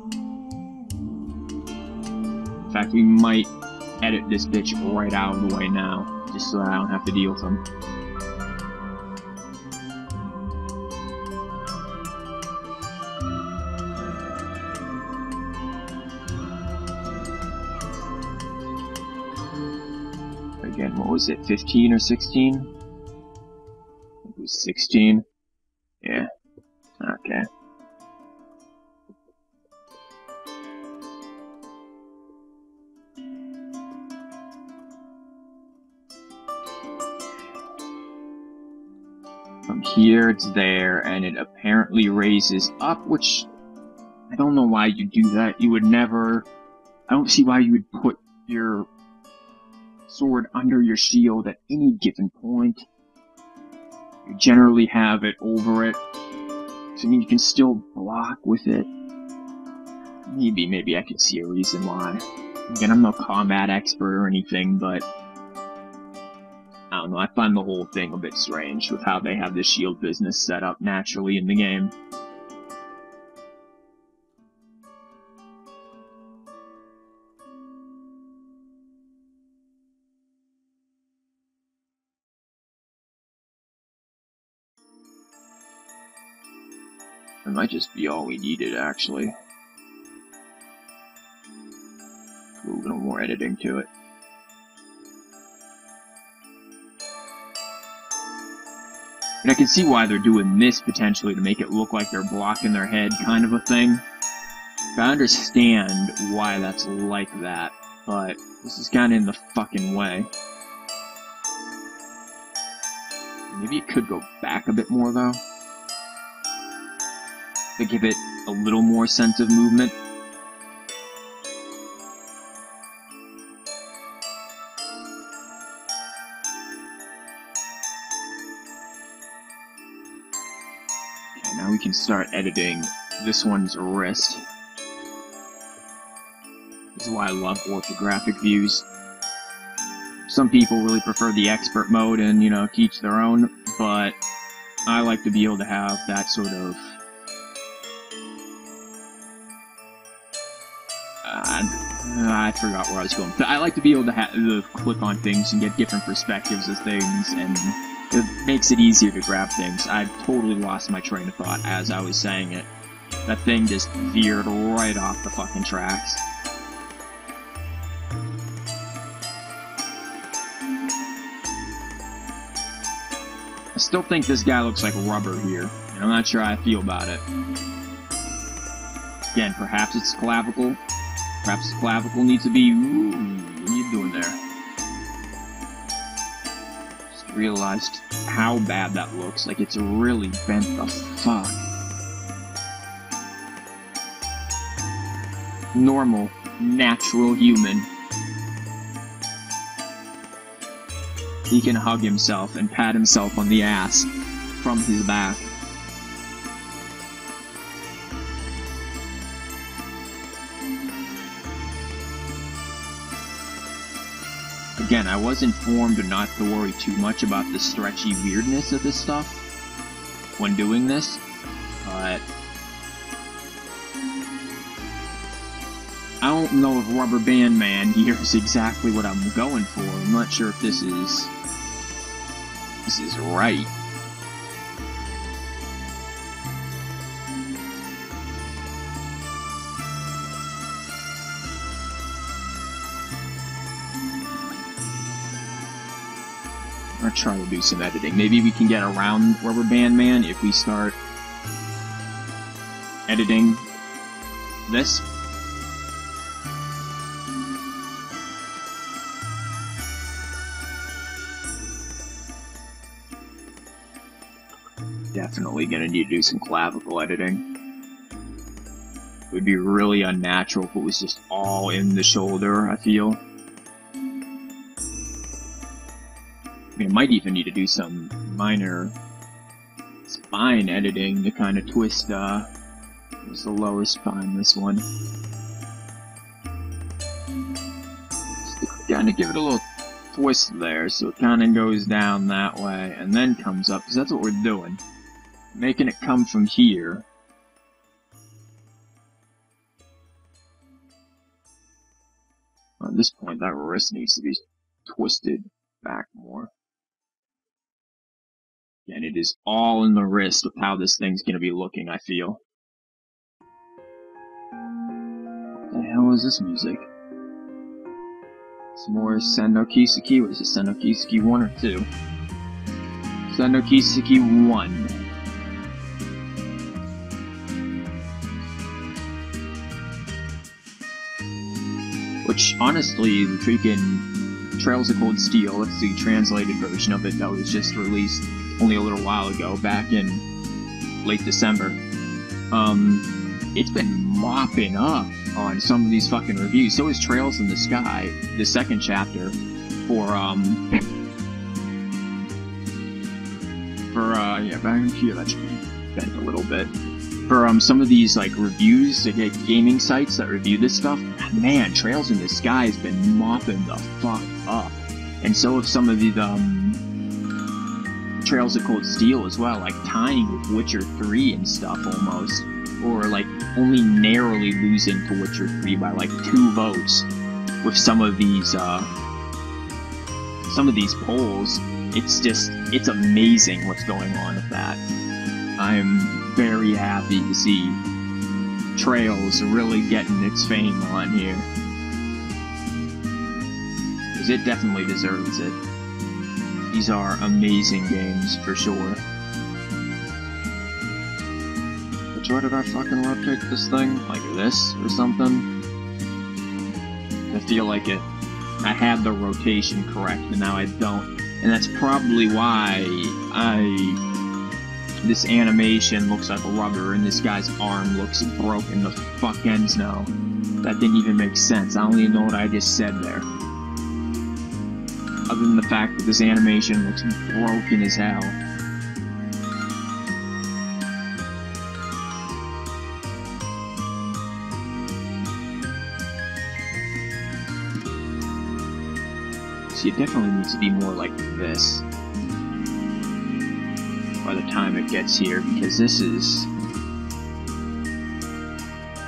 A: In fact, we might edit this bitch right out of the way now, just so that I don't have to deal with them. Again, what was it, 15 or 16? I think it was 16. Yeah. Okay. From here, it's there, and it apparently raises up, which I don't know why you do that. You would never... I don't see why you would put your sword under your shield at any given point. You generally have it over it. So I mean, you can still block with it. Maybe I could see a reason why. Again, I'm no combat expert or anything, but I don't know, I find the whole thing a bit strange with how they have this shield business set up naturally in the game. It might just be all we needed, actually. A little more editing to it. And I can see why they're doing this, potentially, to make it look like they're blocking their head, kind of a thing. I understand why that's like that, but this is kind of in the fucking way. Maybe it could go back a bit more, though. To give it a little more sense of movement. Okay, now we can start editing this one's wrist. This is why I love orthographic views. Some people really prefer the expert mode and, you know, teach their own, but I like to be able to have that sort of I forgot where I was going. I like to be able to click on things and get different perspectives of things, and it makes it easier to grab things. I totally lost my train of thought as I was saying it. That thing just veered right off the fucking tracks. I still think this guy looks like rubber here, and I'm not sure how I feel about it. Again, perhaps it's clavicle. Perhaps the clavicle needs to be... Ooh, what are you doing there? Just realized how bad that looks. Like, it's really bent the fuck. Normal, natural human. He can hug himself and pat himself on the ass from his back. Again, I was informed not to worry too much about the stretchy weirdness of this stuff. when doing this, but I don't know if Rubber Band Man here is exactly what I'm going for. I'm not sure if this is right. I'll try to do some editing. Maybe we can get around Rubber Band Man if we start editing this. Definitely gonna need to do some clavicle editing. It would be really unnatural if it was just all in the shoulder, I feel. I mean, I might even need to do some minor spine editing to kind of twist, what's the lowest spine, this one. Just to kind of give it a little twist there, so it kind of goes down that way, and then comes up, because that's what we're doing. Making it come from here. At this point, that wrist needs to be twisted back more. And it is all in the wrist with how this thing's gonna be looking, I feel. What the hell is this music? Some more Sendo Kiseki. What is it, Sendo Kiseki 1 or 2? Sendo Kiseki 1. Which, honestly, the freaking Trails of Cold Steel, that's the translated version of it that was just released only a little while ago, back in late December. It's been mopping up on some of these fucking reviews. So is Trails in the Sky, the second chapter, for yeah, back in here, that should be bent a little bit. For some of these like reviews, to get gaming sites that review this stuff, man, Trails in the Sky has been mopping the fuck up. And so have some of the Trails of Cold Steel as well, like tying with Witcher 3 and stuff almost. Or like only narrowly losing to Witcher 3 by like 2 votes with some of these polls. It's amazing what's going on with that. I'm very happy to see Trails really getting its fame on here. Because it definitely deserves it. These are amazing games, for sure. Which way did I fucking rotate this thing? Like this, or something? I feel like I had the rotation correct, and now I don't. And that's probably why this animation looks like a rubber, and this guy's arm looks broken the fuck ends now. That didn't even make sense. I don't even know what I just said there. Other than the fact that this animation looks broken as hell. So it definitely needs to be more like this by the time it gets here, because this is...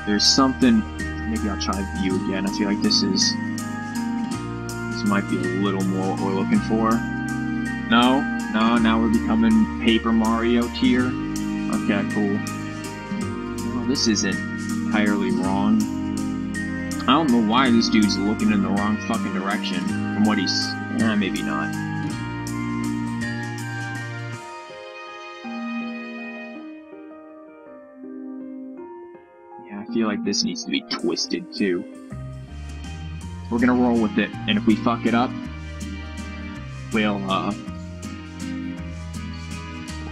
A: There's something... Maybe I'll try view again. I feel like this might be a little more what we're looking for. No, now we're becoming Paper Mario tier. Okay, cool. Well, this isn't entirely wrong. I don't know why this dude's looking in the wrong fucking direction from what he's... maybe not. Yeah, I feel like this needs to be twisted too. We're gonna roll with it, and if we fuck it up, we'll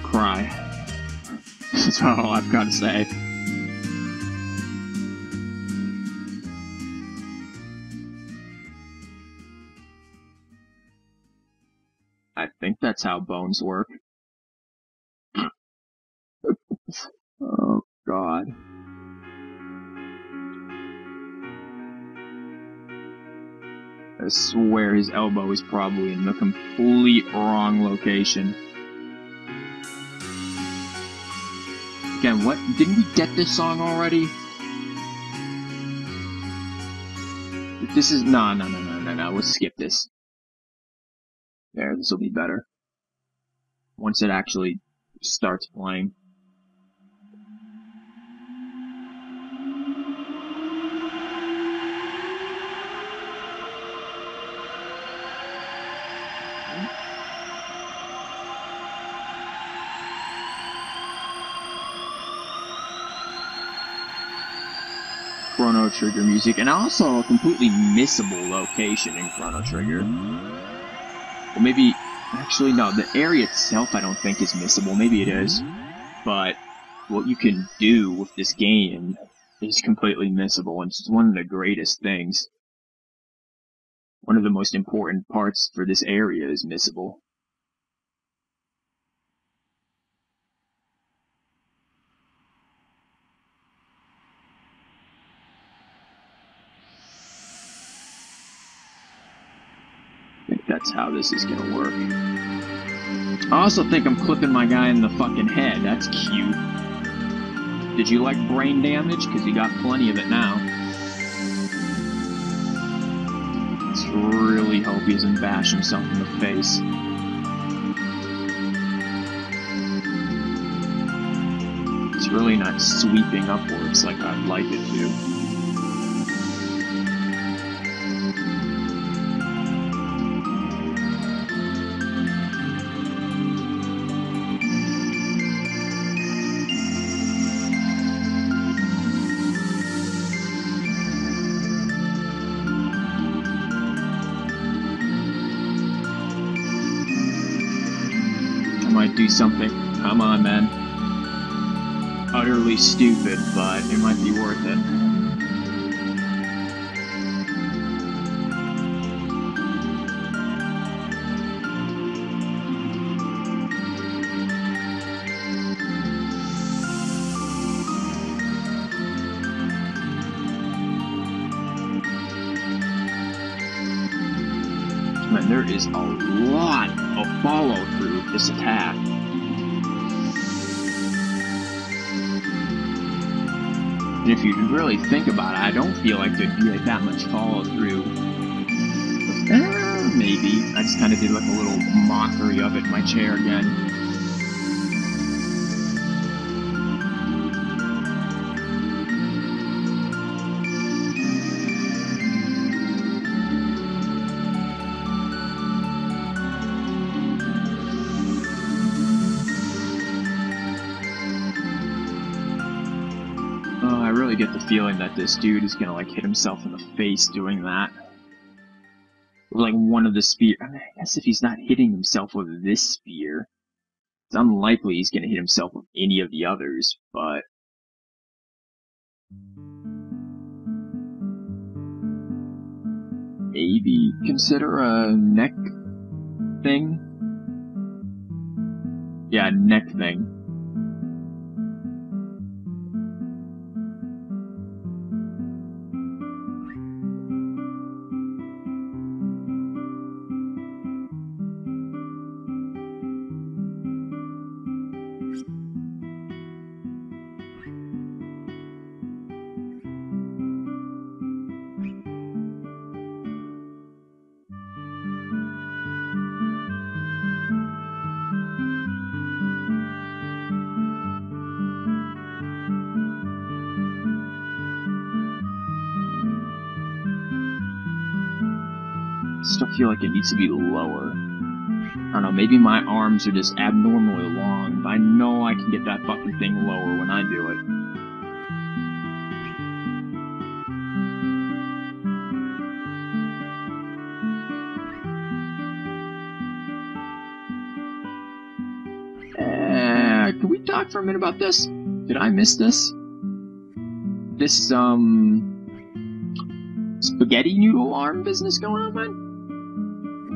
A: cry. That's all I've got to say. I think that's how bones work. Oh, God. I swear his elbow is probably in the complete wrong location. what? Didn't we get this song already? This is... No. We'll skip this. There, this will be better. Once it actually starts playing. Chrono Trigger music, and also a completely missable location in Chrono Trigger. Well, maybe, actually no, the area itself I don't think is missable, maybe it is, but what you can do with this game is completely missable, and it's one of the greatest things. One of the most important parts for this area is missable. I think that's how this is gonna work. I also think I'm clipping my guy in the fucking head. That's cute. Did you like brain damage? Because you got plenty of it now. Let's really hope he doesn't bash himself in the face. It's really not sweeping upwards like I'd like it to. Might do something, come on man, utterly stupid, but it might be worth it. Man, there is a lot of follow-through with this attack. And if you really think about it, I don't feel like there'd be like that much follow-through. Maybe. I just kind of did like a little mockery of it in my chair again. I really get the feeling that this dude is gonna like hit himself in the face doing that. With like one of the spear. I mean, I guess if he's not hitting himself with this spear, it's unlikely he's gonna hit himself with any of the others, but maybe consider a neck thing? Yeah, neck thing. Still feel like it needs to be lower. I don't know, maybe my arms are just abnormally long, but I know I can get that fucking thing lower when I do it. Can we talk for a minute about this? Did I miss this? This, spaghetti noodle arm business going on, man?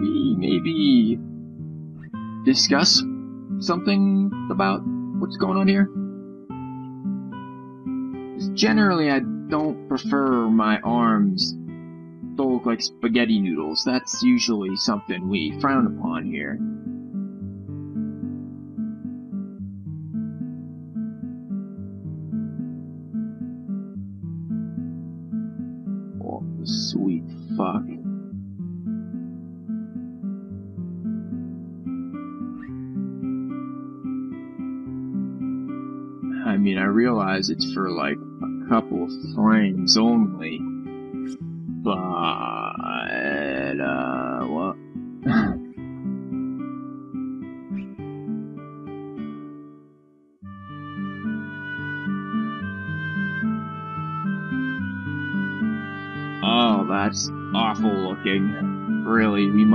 A: We maybe discuss something about what's going on here? 'Cause generally, I don't prefer my arms to look like spaghetti noodles. That's usually something we frown upon here. mean, I realize it's for, like, a couple of frames only. But, what? Oh, that's awful looking. Really, I'm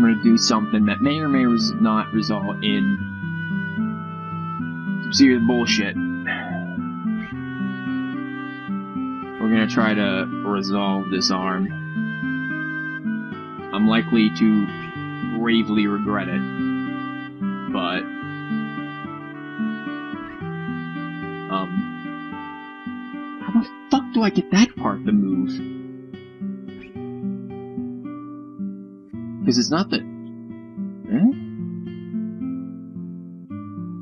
A: gonna do something that may or may not result in some serious bullshit. We're gonna try to resolve this arm. I'm likely to gravely regret it, but how the fuck do I get that part to move? Because it's not that...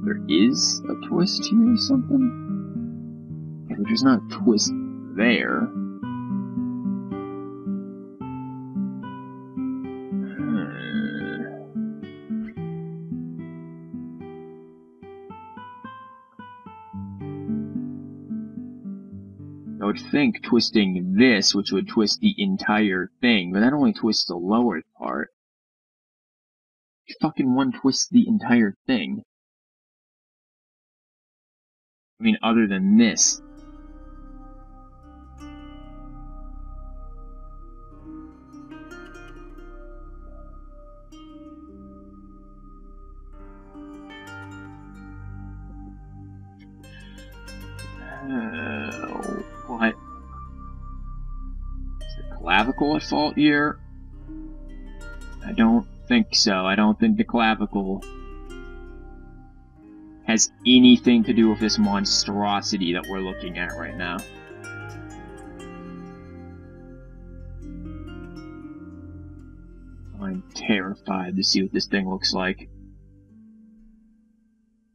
A: There is a twist here or something? Yeah, but there's not a twist there. I would think twisting this, which would twist the entire thing, but that only twists the lower part. Fucking one twists the entire thing. I mean, other than this. What? Is the clavicle at fault here? I don't think so. I don't think the clavicle has anything to do with this monstrosity that we're looking at right now. I'm terrified to see what this thing looks like.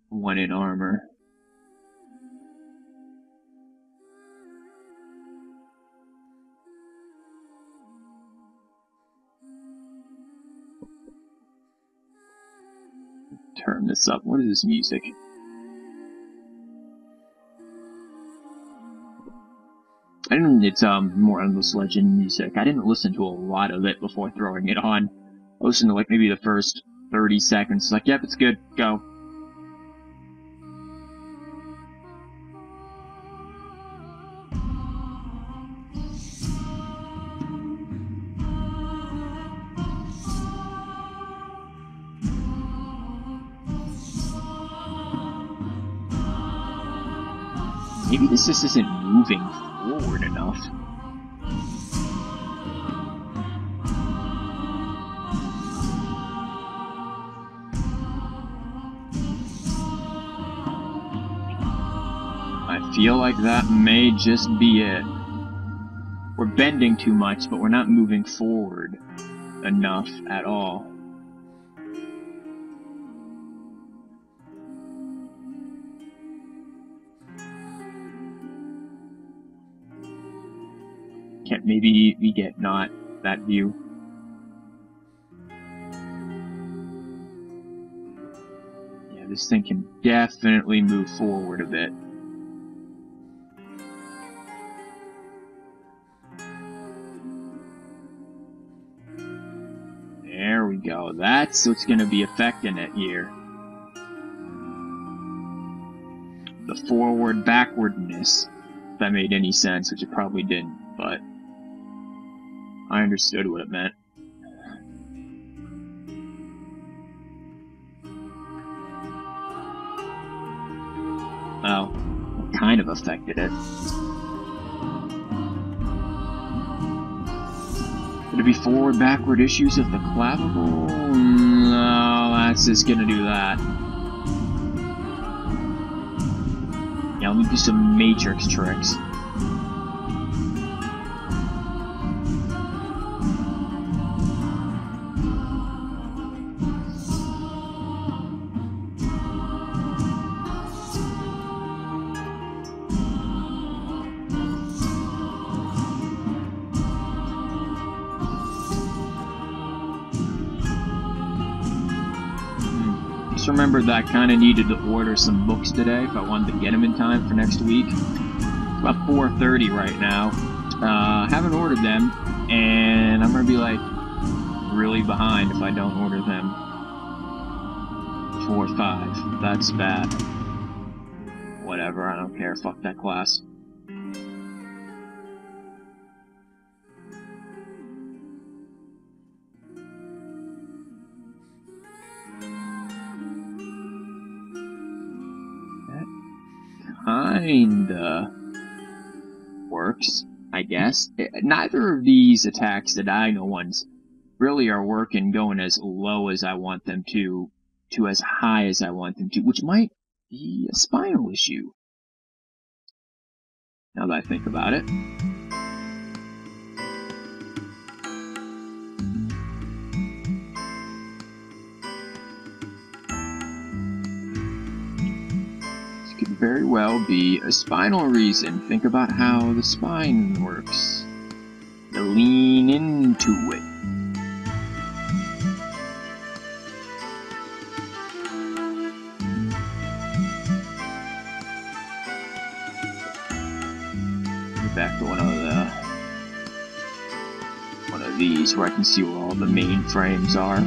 A: One in armor. Turn this up. What is this music? It's more Endless Legend music. I didn't listen to a lot of it before throwing it on. I listened to like maybe the first 30 seconds. Like, yep, it's good. Go. Maybe this just isn't moving forward enough. I feel like that may just be it. We're bending too much, but we're not moving forward enough at all. Can't maybe we get not that view. Yeah, this thing can definitely move forward a bit. There we go. That's what's going to be affecting it here. The forward backwardness, if that made any sense, which it probably didn't, but I understood what it meant. Well, it kind of affected it. Could it be forward, backward issues of the clavicle? No, that's just gonna do that. Yeah, let me do some matrix tricks. just remembered that I kind of needed to order some books today if I wanted to get them in time for next week. It's about 4:30 right now. Haven't ordered them, and I'm gonna be like really behind if I don't order them. 4-5. That's bad. Whatever, I don't care. Fuck that class. Kinda works, I guess. Neither of these attacks, the diagonal ones, really are working going as low as I want them to as high as I want them to, which might be a spinal issue, now that I think about it. Could very well be a spinal reason. Think about how the spine works. To lean into it. Get back to one of these where I can see where all the main frames are.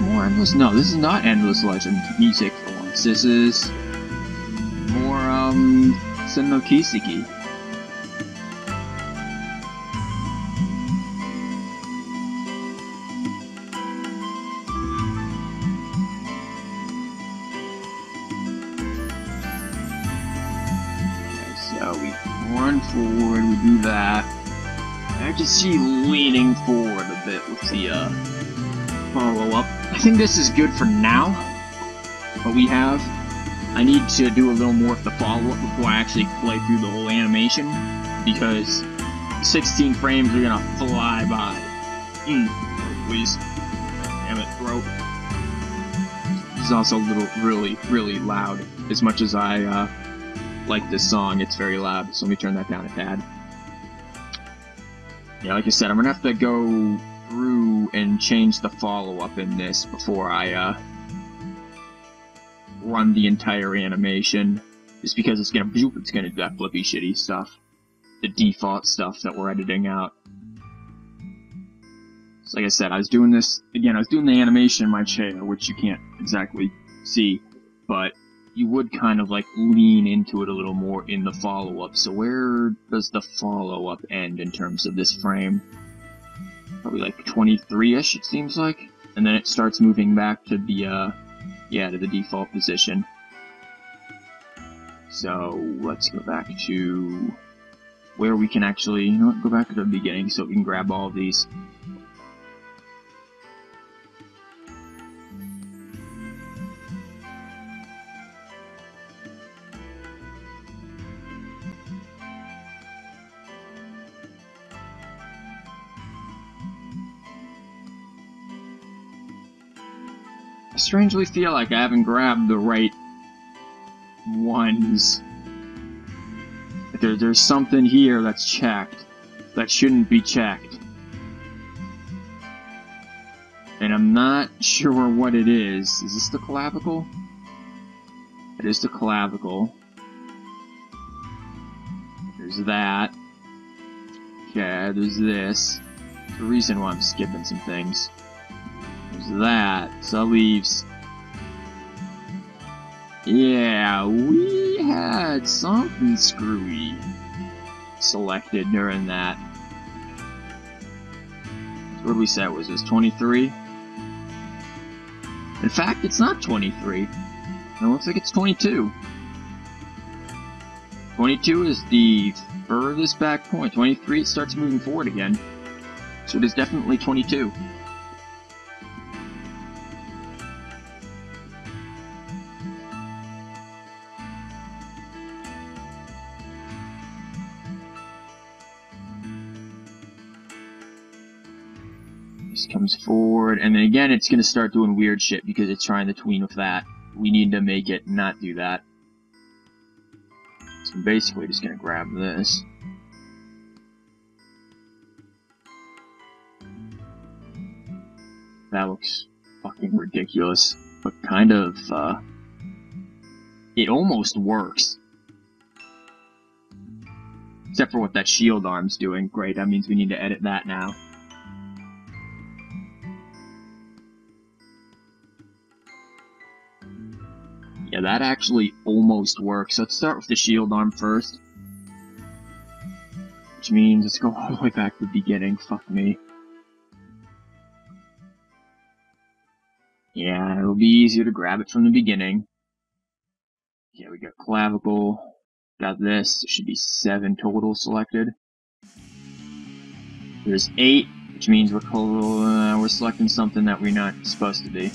A: More endless? No, this is not endless legend music for once. This is more Senno Kiseki. Okay, so we run forward, we do that. I can see leaning forward a bit with the follow-up. I think this is good for now, what we have. I need to do a little more with the follow-up before I actually play through the whole animation, because 16 frames are gonna fly by. Please. Damn it, throat. This is also a little, really loud. As much as I like this song, it's very loud, so let me turn that down a tad. Yeah, like I said, I'm gonna have to go through and change the follow-up in this before I run the entire animation, just because it's gonna do that flippy shitty stuff, the default stuff that we're editing out. So like I said, I was doing this again. I was doing the animation in my chair, which you can't exactly see, but you would kind of like lean into it a little more in the follow-up. So where does the follow-up end in terms of this frame? Probably like 23-ish, it seems like. And then it starts moving back to the, to the default position. So, let's go back to where we can actually, go back to the beginning so we can grab all of these. I strangely feel like I haven't grabbed the right ones. There's something here that's checked that shouldn't be checked. And I'm not sure what it is. Is this the clavicle? It is the clavicle. There's that. Okay, there's this. There's a reason why I'm skipping some things. There's that. So that leaves... Yeah, we had something screwy selected during that. So what did we say was this? 23? In fact, it's not 23. It looks like it's 22. 22 is the furthest back point. 23, it starts moving forward again. So it is definitely 22. Just comes forward, and then again it's gonna start doing weird shit because it's trying to tween with that. We need to make it not do that. So I'm basically just gonna grab this. That looks fucking ridiculous, but kind of, it almost works. Except for what that shield arm's doing. Great, that means we need to edit that now. Yeah, that actually almost works. Let's start with the shield arm first. Which means let's go all the way back to the beginning. Fuck me. Yeah, it'll be easier to grab it from the beginning. Yeah, we got clavicle. Got this. There should be 7 total selected. There's 8, which means we're selecting something that we're not supposed to be.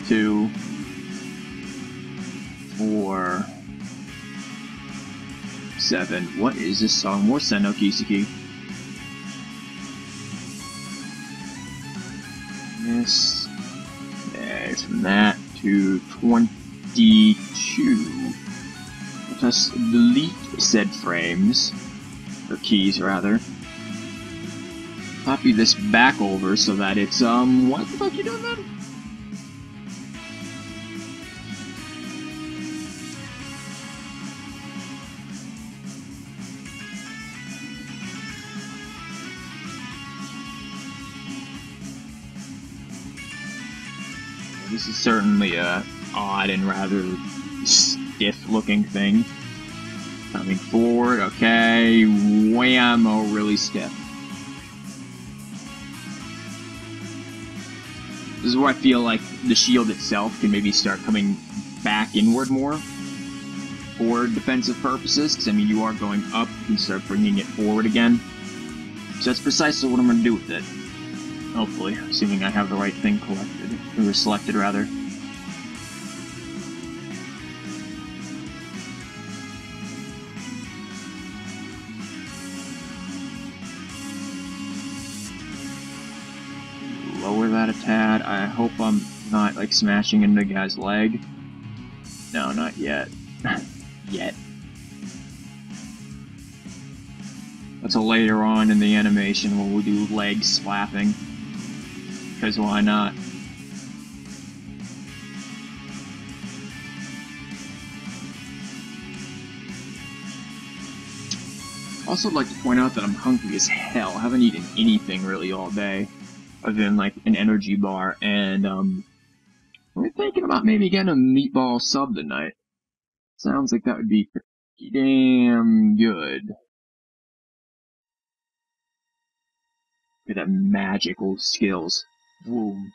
A: 2, 4, 7. What is this song? More Seno Kiseki. This. There's from that to 22. Let us delete said frames. Or keys, rather. Copy this back over so that it's, what the fuck you doing, man? This is certainly a odd and rather stiff-looking thing. Coming forward, okay, whammo, really stiff. This is where I feel like the shield itself can maybe start coming back inward more for defensive purposes, because I mean you are going up, you can start bringing it forward again. So that's precisely what I'm going to do with it. Hopefully, assuming I have the right thing collected, or selected rather. Lower that a tad. I hope I'm not like smashing into the guy's leg. No, not yet. Yet. That's a later on in the animation where we'll do leg slapping. Because why not? Also, I'd like to point out that I'm hungry as hell. I haven't eaten anything really all day, other than like an energy bar, and we're thinking about maybe getting a meatball sub tonight. Sounds like that would be pretty damn good. Look at that magical skills. Boom.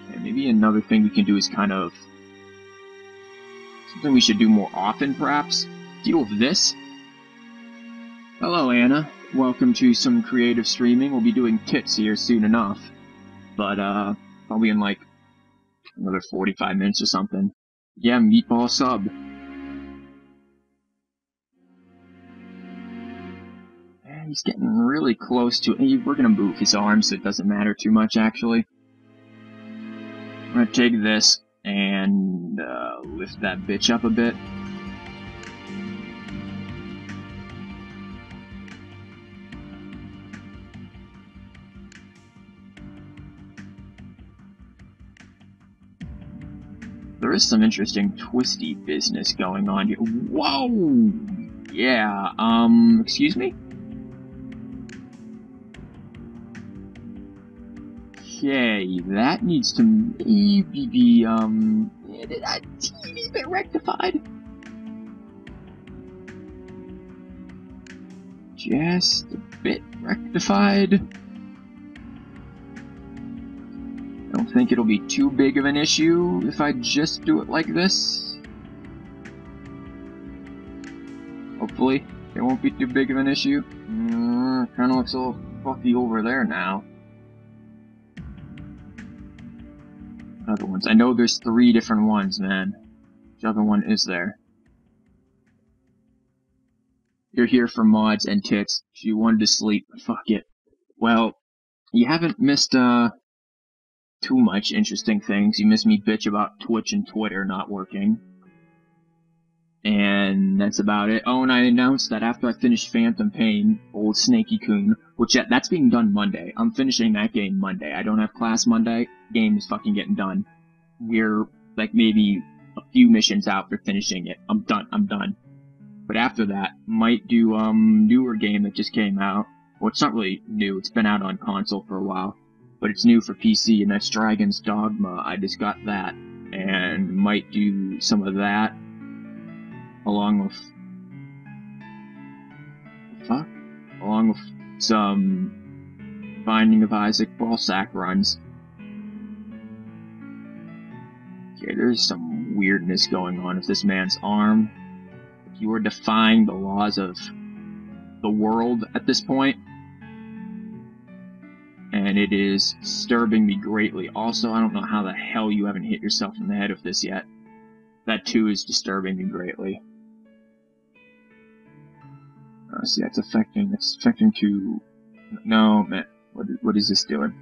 A: Okay, maybe another thing we can do is kind of something we should do more often, perhaps. Deal with this. Hello, Anna. Welcome to some creative streaming. We'll be doing tits here soon enough. But, probably in like another 45 minutes or something. Yeah, meatball sub. He's getting really close to it. We're gonna move his arm so it doesn't matter too much, actually. I'm gonna take this and lift that bitch up a bit. There is some interesting twisty business going on here. Whoa! Yeah, excuse me? Okay, that needs to maybe be, a teeny bit rectified. Just a bit rectified. I don't think it'll be too big of an issue if I just do it like this. Hopefully, it won't be too big of an issue. Kinda looks a little fucky over there now. Other ones. I know there's 3 different ones, man. Which other one is there? You're here for mods and tits. She wanted to sleep. Fuck it. Well, you haven't missed, too much interesting things. You missed me bitch about Twitch and Twitter not working. And that's about it. Oh, and I announced that after I finish Phantom Pain, old Snaky Coon, which that's being done Monday. I'm finishing that game Monday. I don't have class Monday. Game is fucking getting done. We're, like, maybe a few missions out for finishing it. I'm done. But after that, might do, newer game that just came out. Well, it's not really new. It's been out on console for a while. But it's new for PC, and that's Dragon's Dogma. I just got that. And might do some of that. Along with some Binding of Isaac Ballsack runs. Okay, there's some weirdness going on with this man's arm. If you were defying the laws of the world at this point, and it is disturbing me greatly. Also, I don't know how the hell you haven't hit yourself in the head with this yet. That too is disturbing me greatly. See, it's affecting to... No, man. What is this doing?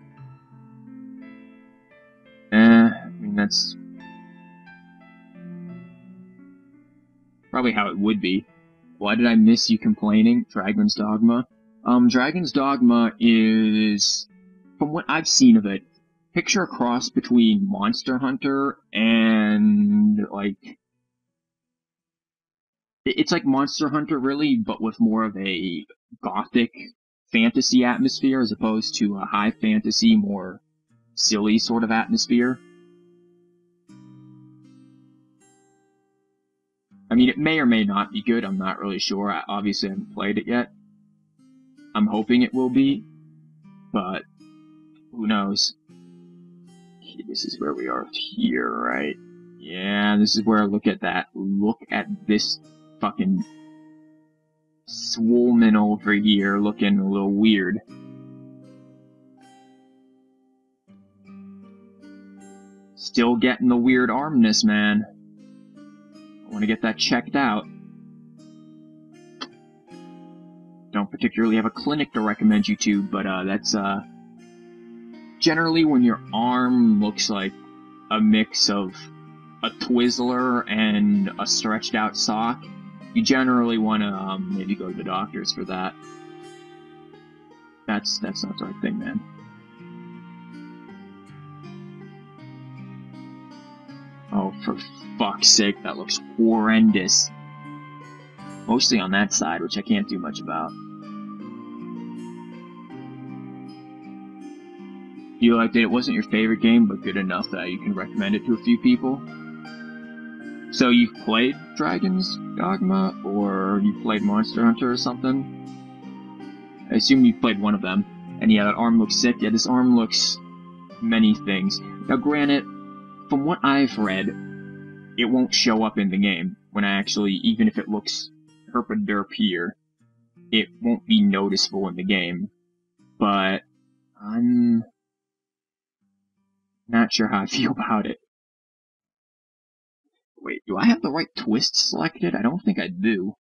A: I mean, that's... probably how it would be. Why did I miss you complaining? Dragon's Dogma? Dragon's Dogma is... from what I've seen of it, picture a cross between Monster Hunter and, like... It's like Monster Hunter, really, but with more of a gothic fantasy atmosphere as opposed to a high fantasy, more silly sort of atmosphere. I mean, it may or may not be good, I'm not really sure. I obviously haven't played it yet. I'm hoping it will be, but who knows. Okay, this is where we are here, right? Yeah, this is where I look at that. Look at this fucking swollen over here, looking a little weird. Still getting the weird armness, man. I want to get that checked out. Don't particularly have a clinic to recommend you to, but that's generally when your arm looks like a mix of a Twizzler and a stretched out sock, you generally want to maybe go to the doctors for that. That's not the right thing, man. Oh, for fuck's sake, that looks horrendous. Mostly on that side, which I can't do much about. You liked it? It wasn't your favorite game, but good enough that you can recommend it to a few people. So you've played Dragon's Dogma, or you played Monster Hunter or something? I assume you played one of them. And yeah, that arm looks sick. Yeah, this arm looks many things. Now granted, from what I've read, it won't show up in the game. When I actually, even if it looks herp-a-derp here, it won't be noticeable in the game. But I'm not sure how I feel about it. Wait, do I have the right twist selected? I don't think I do.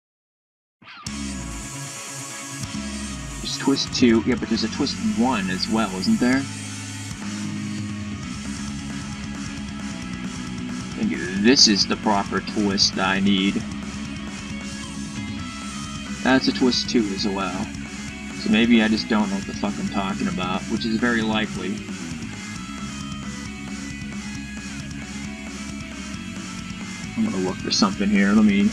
A: There's twist 2. Yeah, but there's a twist 1 as well, isn't there? I think this is the proper twist I need. That's a twist 2 as well. So maybe I just don't know what the fuck I'm talking about, which is very likely. I'm gonna look for something here. Let me...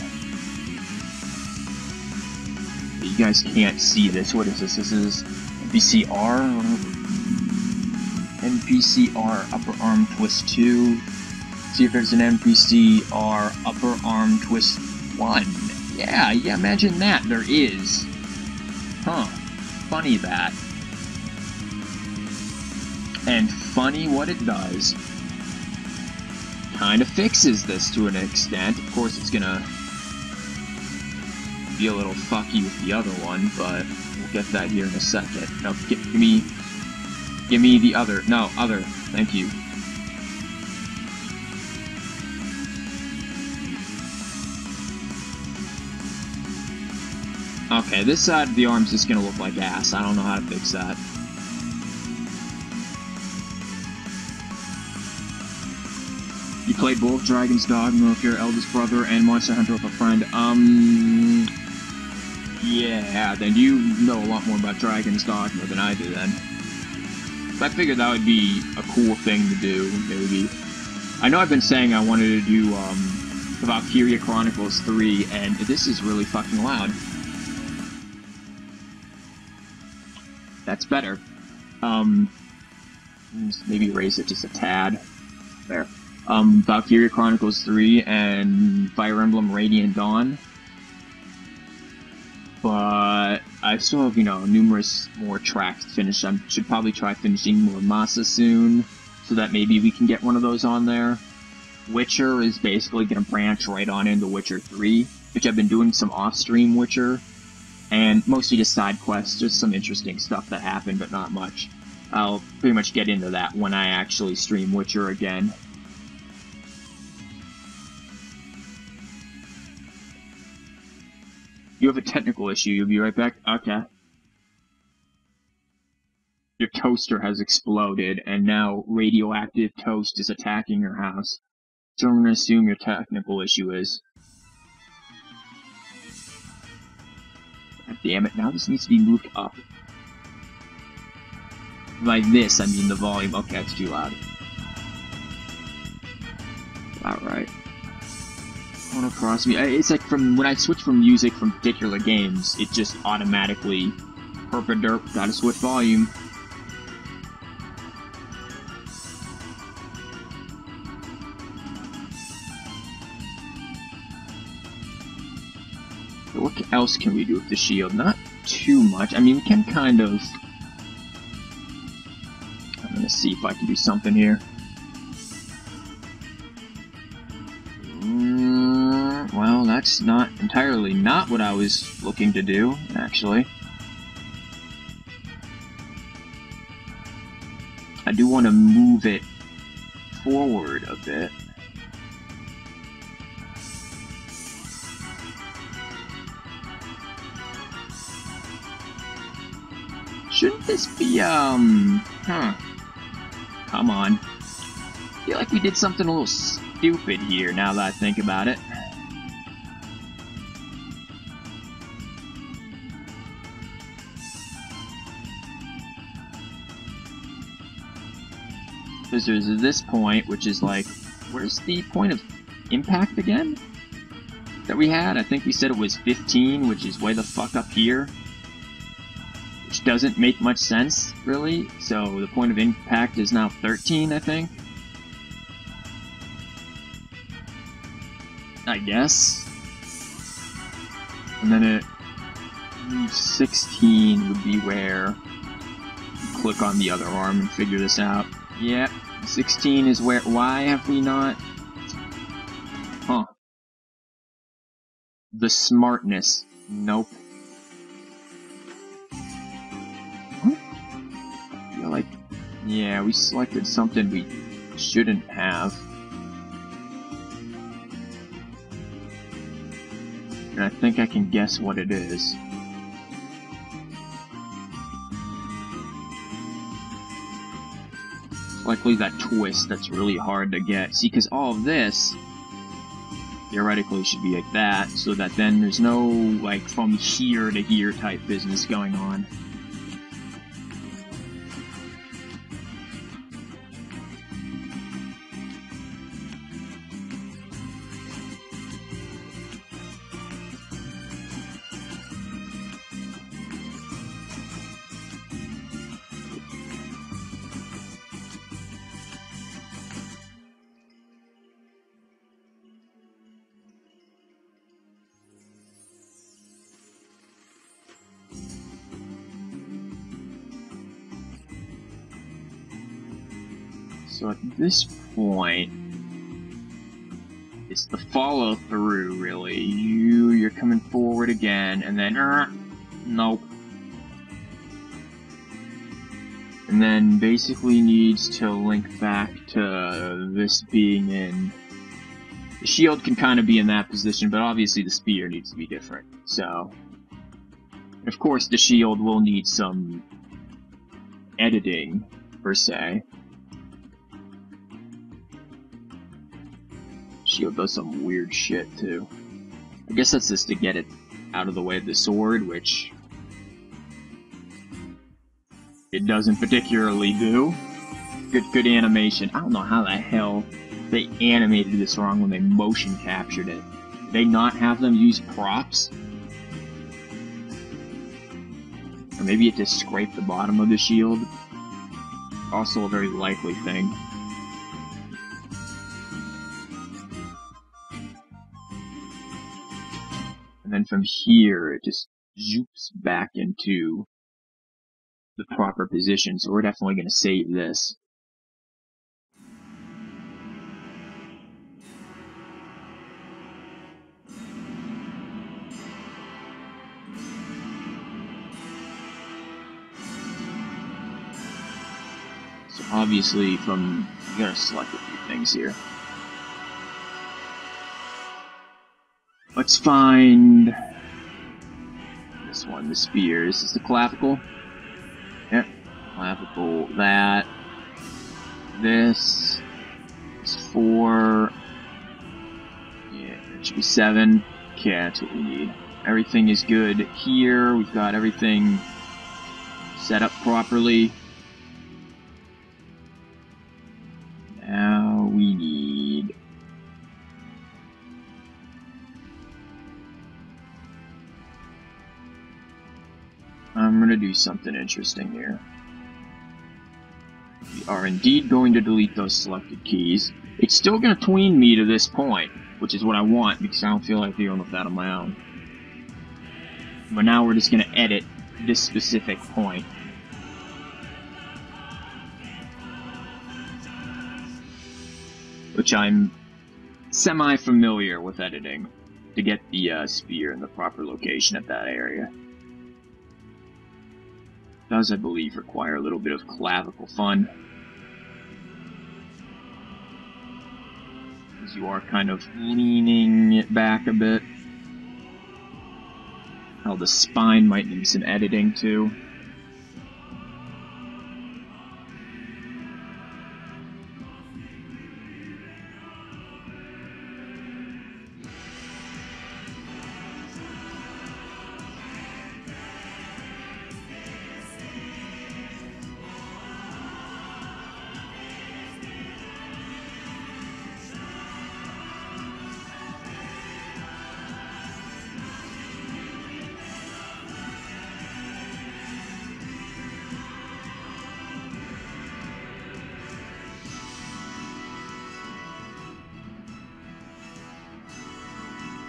A: You guys can't see this. What is this? This is NPCR? NPCR upper arm twist 2. See if there's an NPCR upper arm twist 1. Yeah, imagine that. There is. Huh. Funny that. And funny what it does. Kind of fixes this to an extent. Of course, it's gonna be a little fucky with the other one, but we'll get that here in a second. No, give me the other. No, other. Thank you. Okay, this side of the arm's just gonna look like ass. I don't know how to fix that. You played both Dragon's Dogma with your eldest brother and Monster Hunter with a friend. Yeah, then you know a lot more about Dragon's Dogma than I do then. But I figured that would be a cool thing to do, maybe. I know I've been saying I wanted to do, Valkyria Chronicles 3, and this is really fucking loud. That's better. Maybe raise it just a tad. There. Valkyria Chronicles 3 and Fire Emblem Radiant Dawn. But I still have, you know, numerous more tracks to finish. I should probably try finishing more Masa soon, so that maybe we can get one of those on there. Witcher is basically going to branch right on into Witcher 3, which I've been doing some off-stream Witcher, and mostly just side quests, just some interesting stuff that happened, but not much. I'll pretty much get into that when I actually stream Witcher again. You have a technical issue, you'll be right back? Okay. Your toaster has exploded, and now radioactive toast is attacking your house. So I'm gonna assume your technical issue is. God damn it, now this needs to be moved up. By this, I mean the volume. Okay, it's too loud. Alright. Going across me. It's like from when I switch from music from particular games, it just automatically herpaderp, gotta switch volume. So what else can we do with the shield? Not too much. I mean, we can kind of. I'm gonna see if I can do something here. Well, that's not entirely not what I was looking to do, actually. I do want to move it forward a bit. Shouldn't this be, Come on. I feel like we did something a little stupid here, now that I think about it. Because there's this point, which is like, where's the point of impact again? That we had? I think we said it was 15, which is way the fuck up here. Which doesn't make much sense, really. So the point of impact is now 13, I think. I guess. And then it 16 would be where you click on the other arm and figure this out. Yep, 16 is where. Why have we not? Huh. The smartness. Nope. Huh? I feel like. Yeah, we selected something we shouldn't have. And I think I can guess what it is. Likely that twist that's really hard to get. See, because all of this theoretically should be like that, so that then there's no, like, from here to here type business going on. So at this point, it's the follow through, really. You're coming forward again, and then, nope. And then basically needs to link back to this being in. The shield can kind of be in that position, but obviously the spear needs to be different, so. Of course, the shield will need some editing, per se. Shield does some weird shit, too. I guess that's just to get it out of the way of the sword, which it doesn't particularly do. Good animation. I don't know how the hell they animated this wrong when they motion captured it. Did they not have them use props? Or maybe it just scraped the bottom of the shield. Also a very likely thing. And then from here, it just zoops back into the proper position, so we're definitely going to save this. So obviously you gotta select a few things here. Let's find this one, the spear. This is the clavicle. Yep, clavicle, that. This is 4. Yeah, it should be 7. Okay, that's what we need. Everything is good here. We've got everything set up properly. Now we need... I'm gonna do something interesting here. We are indeed going to delete those selected keys. It's still gonna tween me to this point, which is what I want, because I don't feel like dealing with that on my own. But now we're just gonna edit this specific point. Which I'm semi-familiar with editing, to get the spear in the proper location at that area. Does, I believe, require a little bit of clavicle fun. As you are kind of leaning it back a bit. Hell, the spine might need some editing too.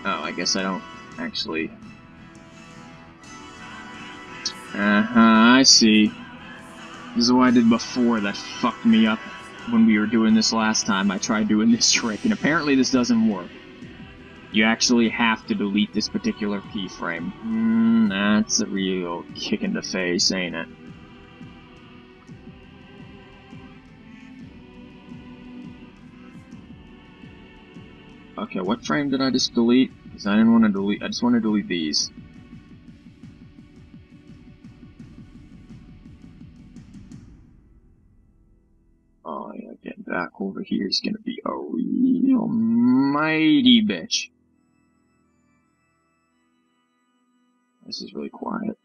A: Oh, I guess I don't actually... I see. This is what I did before that fucked me up when we were doing this last time. I tried doing this trick, and apparently this doesn't work. You actually have to delete this particular keyframe. That's a real kick in the face, ain't it? Okay, what frame did I just delete? Because I didn't want to delete... I just want to delete these. Oh yeah, getting back over here is gonna be a real mighty bitch. This is really quiet.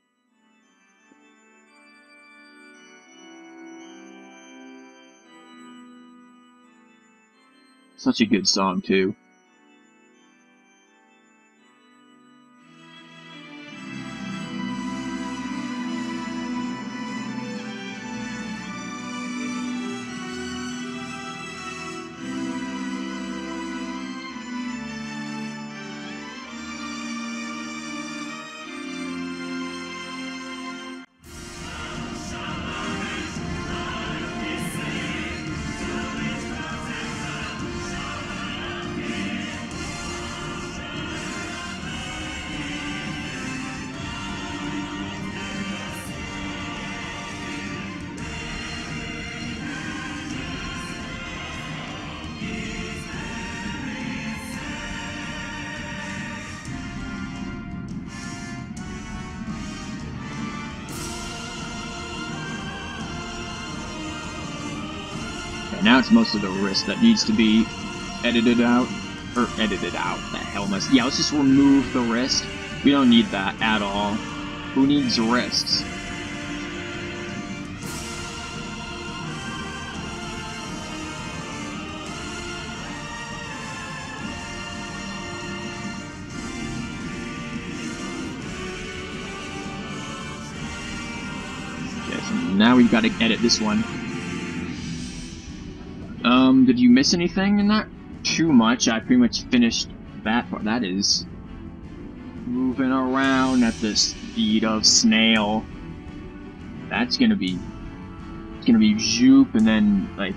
A: Such a good song, too. Now it's most of the wrist that needs to be edited out. Or edited out. The hell must... Yeah, let's just remove the wrist. We don't need that at all. Who needs wrists? Okay, so now we've got to edit this one. Did you miss anything in that? Too much. I pretty much finished that part. That is moving around at the speed of snail. That's gonna be... It's gonna be Zoop and then, like,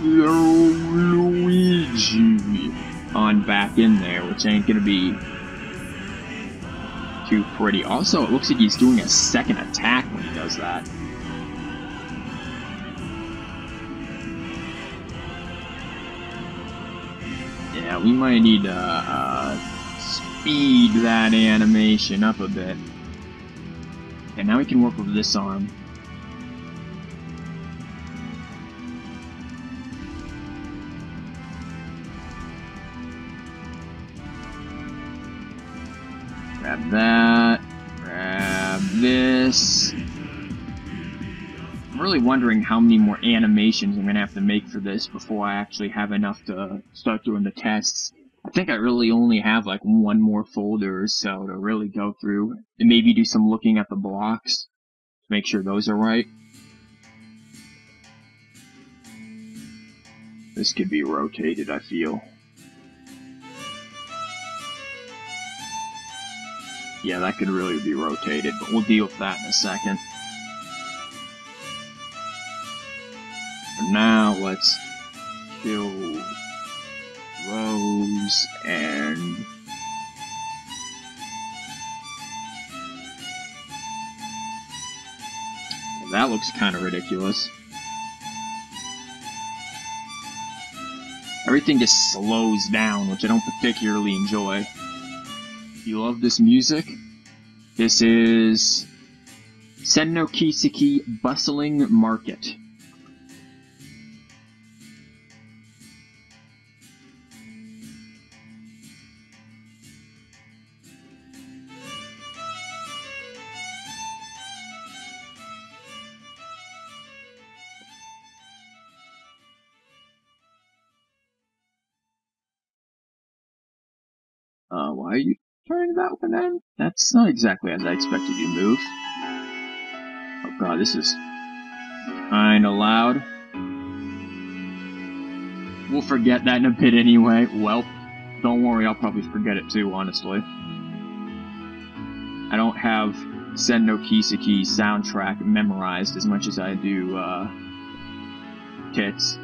A: Luigi on back in there, which ain't gonna be too pretty. Also, it looks like he's doing a second attack when he does that. Yeah, we might need to speed that animation up a bit. And now we can work with this arm. Grab that. Grab this. I'm really wondering how many more animations I'm going to have to make for this before I actually have enough to start doing the tests. I think I really only have like one more folder or so to really go through and maybe do some looking at the blocks to make sure those are right. This could be rotated, I feel. Yeah, that could really be rotated, but we'll deal with that in a second. For now, let's kill Rose and that looks kind of ridiculous. Everything just slows down, which I don't particularly enjoy. You love this music? This is Senno Kiseki Bustling Market. Why are you turning that one in? That's not exactly as I expected you to move. Oh god, this is kinda loud. We'll forget that in a bit anyway. Well, don't worry, I'll probably forget it too, honestly. I don't have Senno Kiseki soundtrack memorized as much as I do, Tits.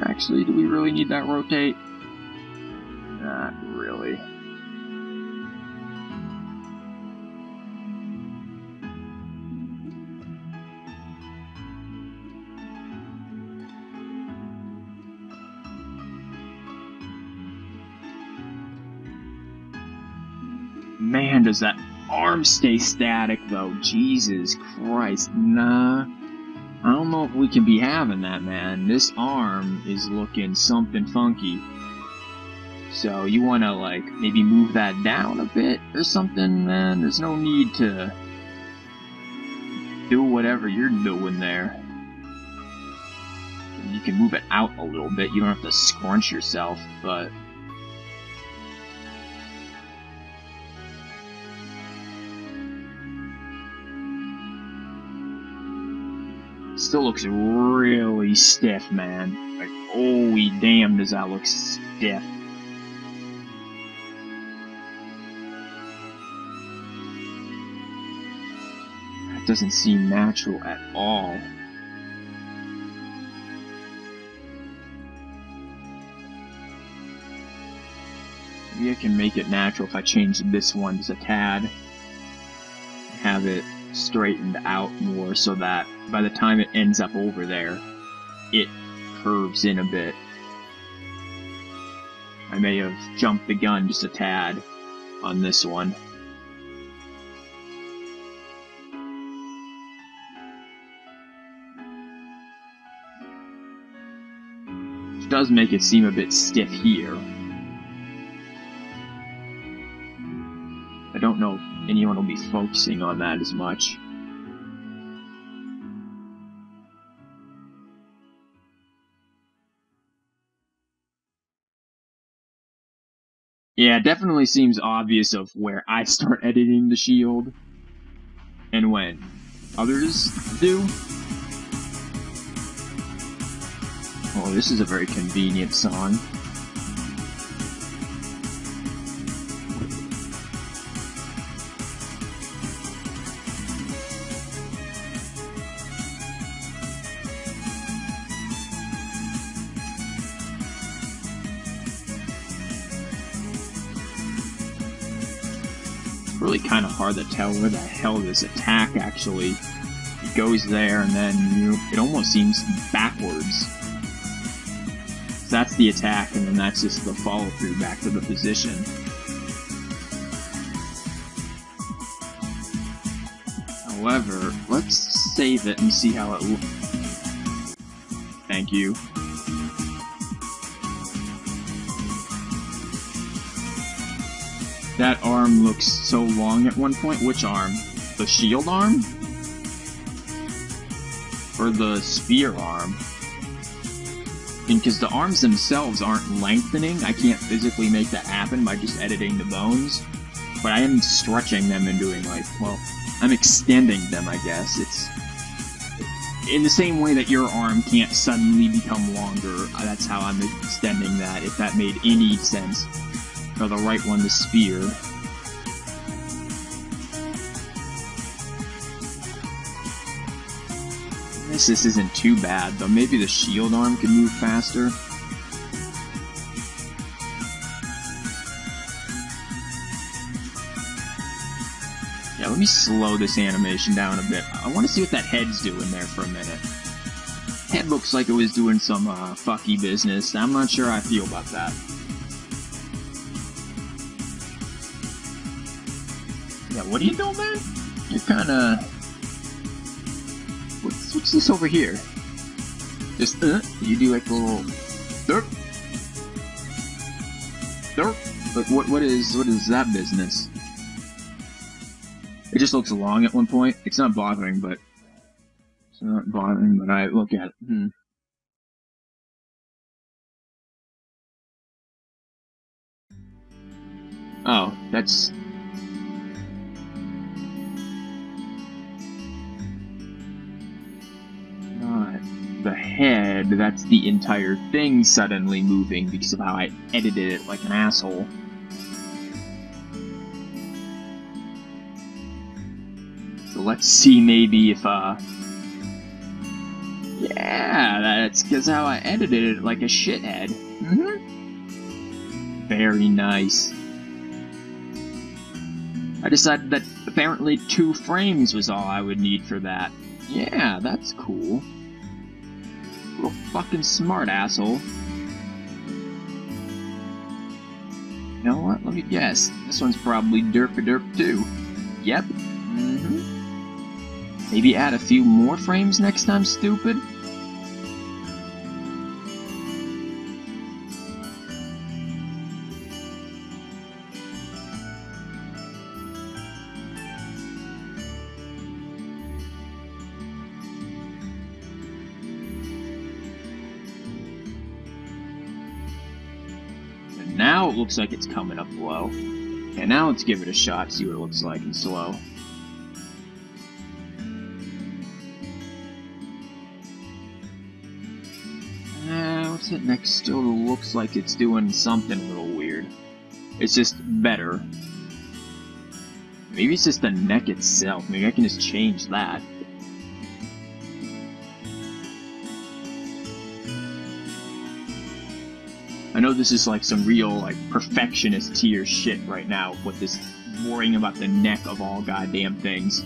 A: Actually, do we really need that rotate? Not really. Man, does that arm stay static, though? Jesus Christ, nah. I don't know if we can be having that, man. This arm is looking something funky. So you want to, like, maybe move that down a bit or something, man? There's no need to do whatever you're doing there. You can move it out a little bit. You don't have to scrunch yourself, but... Still looks really stiff, man. Like, holy damn, does that look stiff. That doesn't seem natural at all. Maybe I can make it natural if I change this one just a tad. Have it straightened out more so that by the time it ends up over there, it curves in a bit. I may have jumped the gun just a tad on this one. does make it seem a bit stiff here. I don't know if anyone will be focusing on that as much. Yeah, it definitely seems obvious of where I start editing the shield and when others do. Oh, this is a very convenient song. Really kind of hard to tell where the hell this attack actually goes there, and then it almost seems backwards. So that's the attack, and then that's just the follow-through back to the position. However, let's save it and see how it looks. Thank you. That arm looks so long at one point. Which arm? The shield arm? Or the spear arm? Because the arms themselves aren't lengthening, I can't physically make that happen by just editing the bones. But I am stretching them and doing like, well, I'm extending them, I guess. It's in the same way that your arm can't suddenly become longer. That's how I'm extending that, if that made any sense. Or the right one to spear. I guess this isn't too bad, though maybe the shield arm could move faster. Yeah, let me slow this animation down a bit. I want to see what that head's doing there for a minute. Head looks like it was doing some fucky business. I'm not sure how I feel about that. Yeah, what are you doing, man? You're kinda... What's this over here? Just, you do like a little... Derp. Derp. But what is that business? It just looks long at one point. It's not bothering, but... It's not bothering, but I look at it. Oh, that's... the head, that's the entire thing suddenly moving because of how I edited it like an asshole. So let's see maybe if, yeah, that's because how I edited it like a shithead. Very nice. I decided that apparently 2 frames was all I would need for that. Yeah, that's cool. Real fucking smart, asshole. You know what? Let me guess. This one's probably derp-a-derp too. Yep. Maybe add a few more frames next time, stupid? Now it looks like it's coming up low. Okay, now let's give it a shot, see what it looks like in slow. What's it next? Still looks like it's doing something a little weird. It's just better. Maybe it's just the neck itself. Maybe I can just change that. I know this is like some real, like, perfectionist tier shit right now with this worrying about the neck of all goddamn things.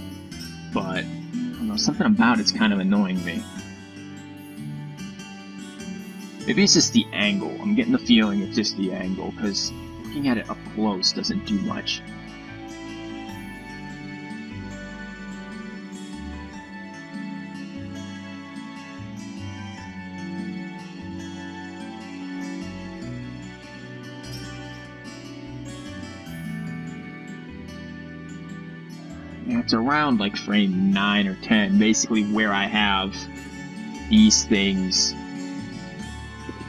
A: But, I don't know, something about it's kind of annoying me. Maybe it's just the angle. I'm getting the feeling it's just the angle, because looking at it up close doesn't do much. It's around like frame 9 or 10, basically where I have these things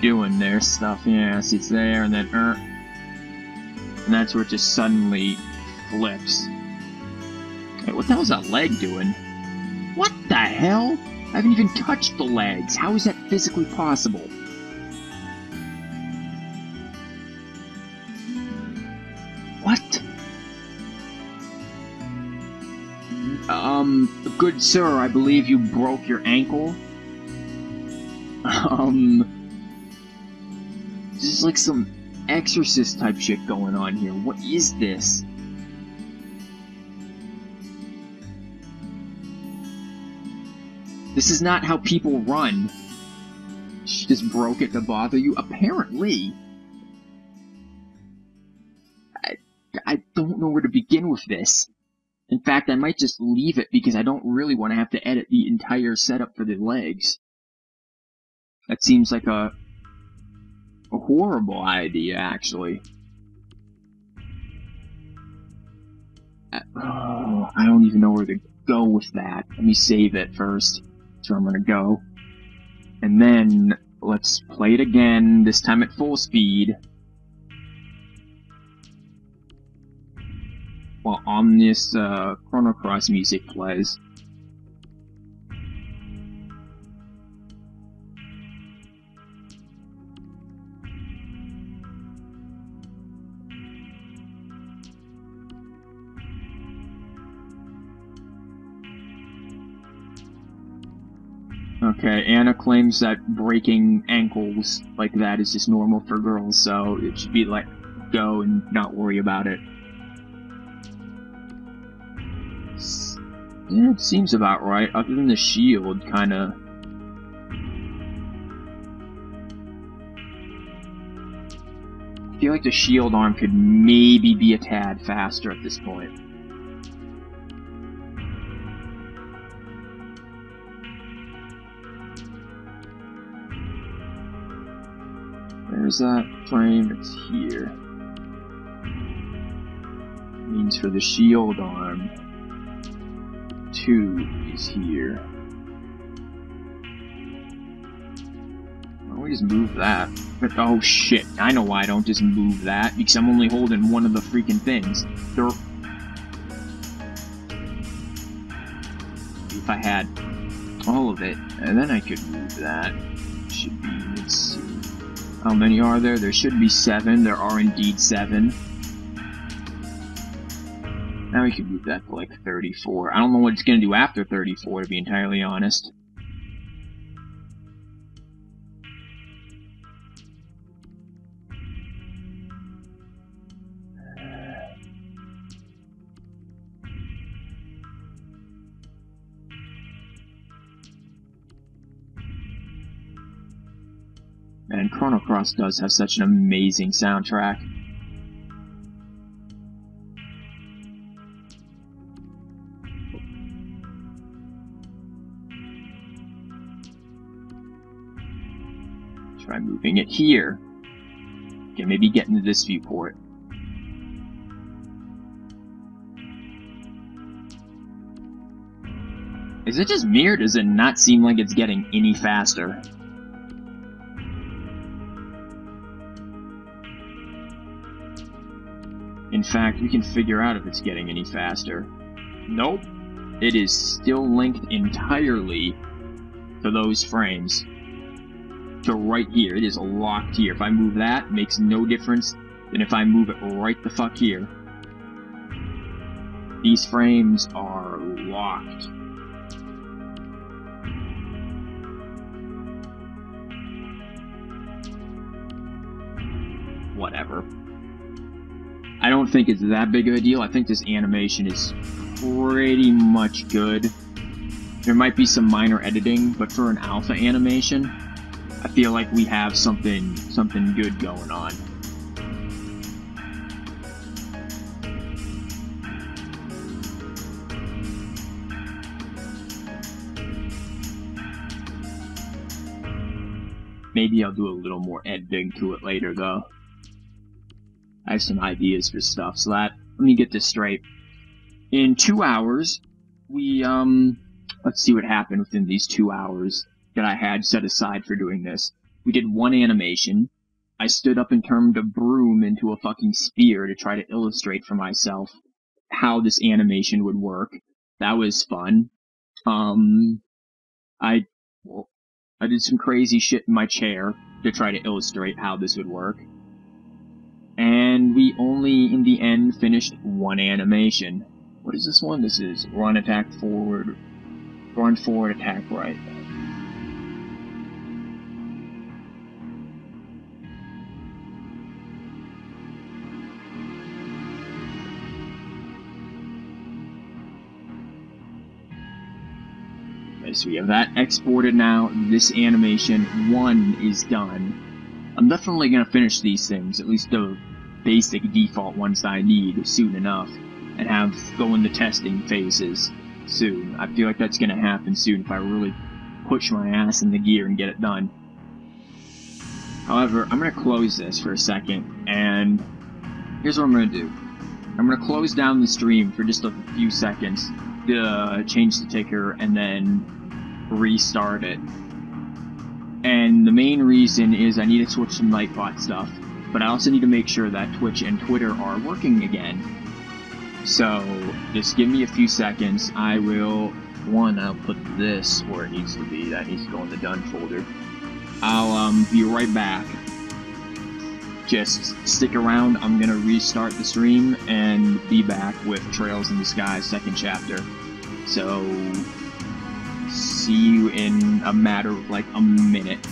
A: doing their stuff. Yes, it's there, and then and that's where it just suddenly flips. Wait, what the hell's that leg doing? What the hell? I haven't even touched the legs. How is that physically possible? What? Good sir, I believe you broke your ankle. This is like some exorcist type shit going on here. What is this? This is not how people run. She just broke it to bother you? Apparently. I don't know where to begin with this. In fact, I might just leave it because I don't really want to have to edit the entire setup for the legs. That seems like a horrible idea, actually. Oh, I don't even know where to go with that. Let me save it first. That's where I'm gonna go. And then, let's play it again, this time at full speed. While ominous Chrono Cross music plays. Okay, Anna claims that breaking ankles like that is just normal for girls, so it should be like, go and not worry about it. Yeah, it seems about right, other than the shield, kinda. I feel like the shield arm could maybe be a tad faster at this point. Where's that frame? It's here. It means for the shield arm, 2 is here. Why don't we just move that? But, oh shit, I know why I don't just move that, because I'm only holding one of the freaking things. If I had all of it, and then I could move that. Should be, let's see. How many are there? There should be 7. There are indeed 7. Now we can move that to like 34. I don't know what it's going to do after 34, to be entirely honest. And Chrono Cross does have such an amazing soundtrack. Try moving it here. Okay, maybe get into this viewport. Is it just me, or does it not seem like it's getting any faster? In fact, we can figure out if it's getting any faster. Nope. It is still linked entirely to those frames. To right here. It is locked here. If I move that, it makes no difference than if I move it right the fuck here. These frames are locked. Whatever. I don't think it's that big of a deal. I think this animation is pretty much good. There might be some minor editing, but for an alpha animation, I feel like we have something good going on. Maybe I'll do a little more editing to it later, though. I have some ideas for stuff, so let me get this straight. in 2 hours, we, let's see what happened within these 2 hours that I had set aside for doing this. We did one animation. I stood up and turned a broom into a fucking spear to try to illustrate for myself how this animation would work. That was fun. I did some crazy shit in my chair to try to illustrate how this would work. And we only, in the end, finished one animation. What is this one? This is run, attack, forward, run, forward, attack, right. Okay, so we have that exported now. This animation 1 is done. I'm definitely going to finish these things, at least the basic default ones that I need, soon enough, and have go into testing phases soon. I feel like that's going to happen soon if I really push my ass in the gear and get it done. However, I'm going to close this for a second, and here's what I'm going to do. I'm going to close down the stream for just a few seconds to change the ticker and then restart it. And the main reason is I need to switch some Nightbot stuff, but I also need to make sure that Twitch and Twitter are working again. So, just give me a few seconds. I'll put this where it needs to be. That needs to go in the done folder. I'll be right back. Just stick around. I'm gonna restart the stream and be back with Trails in the Sky 2nd chapter. So, see you in a matter of like a minute.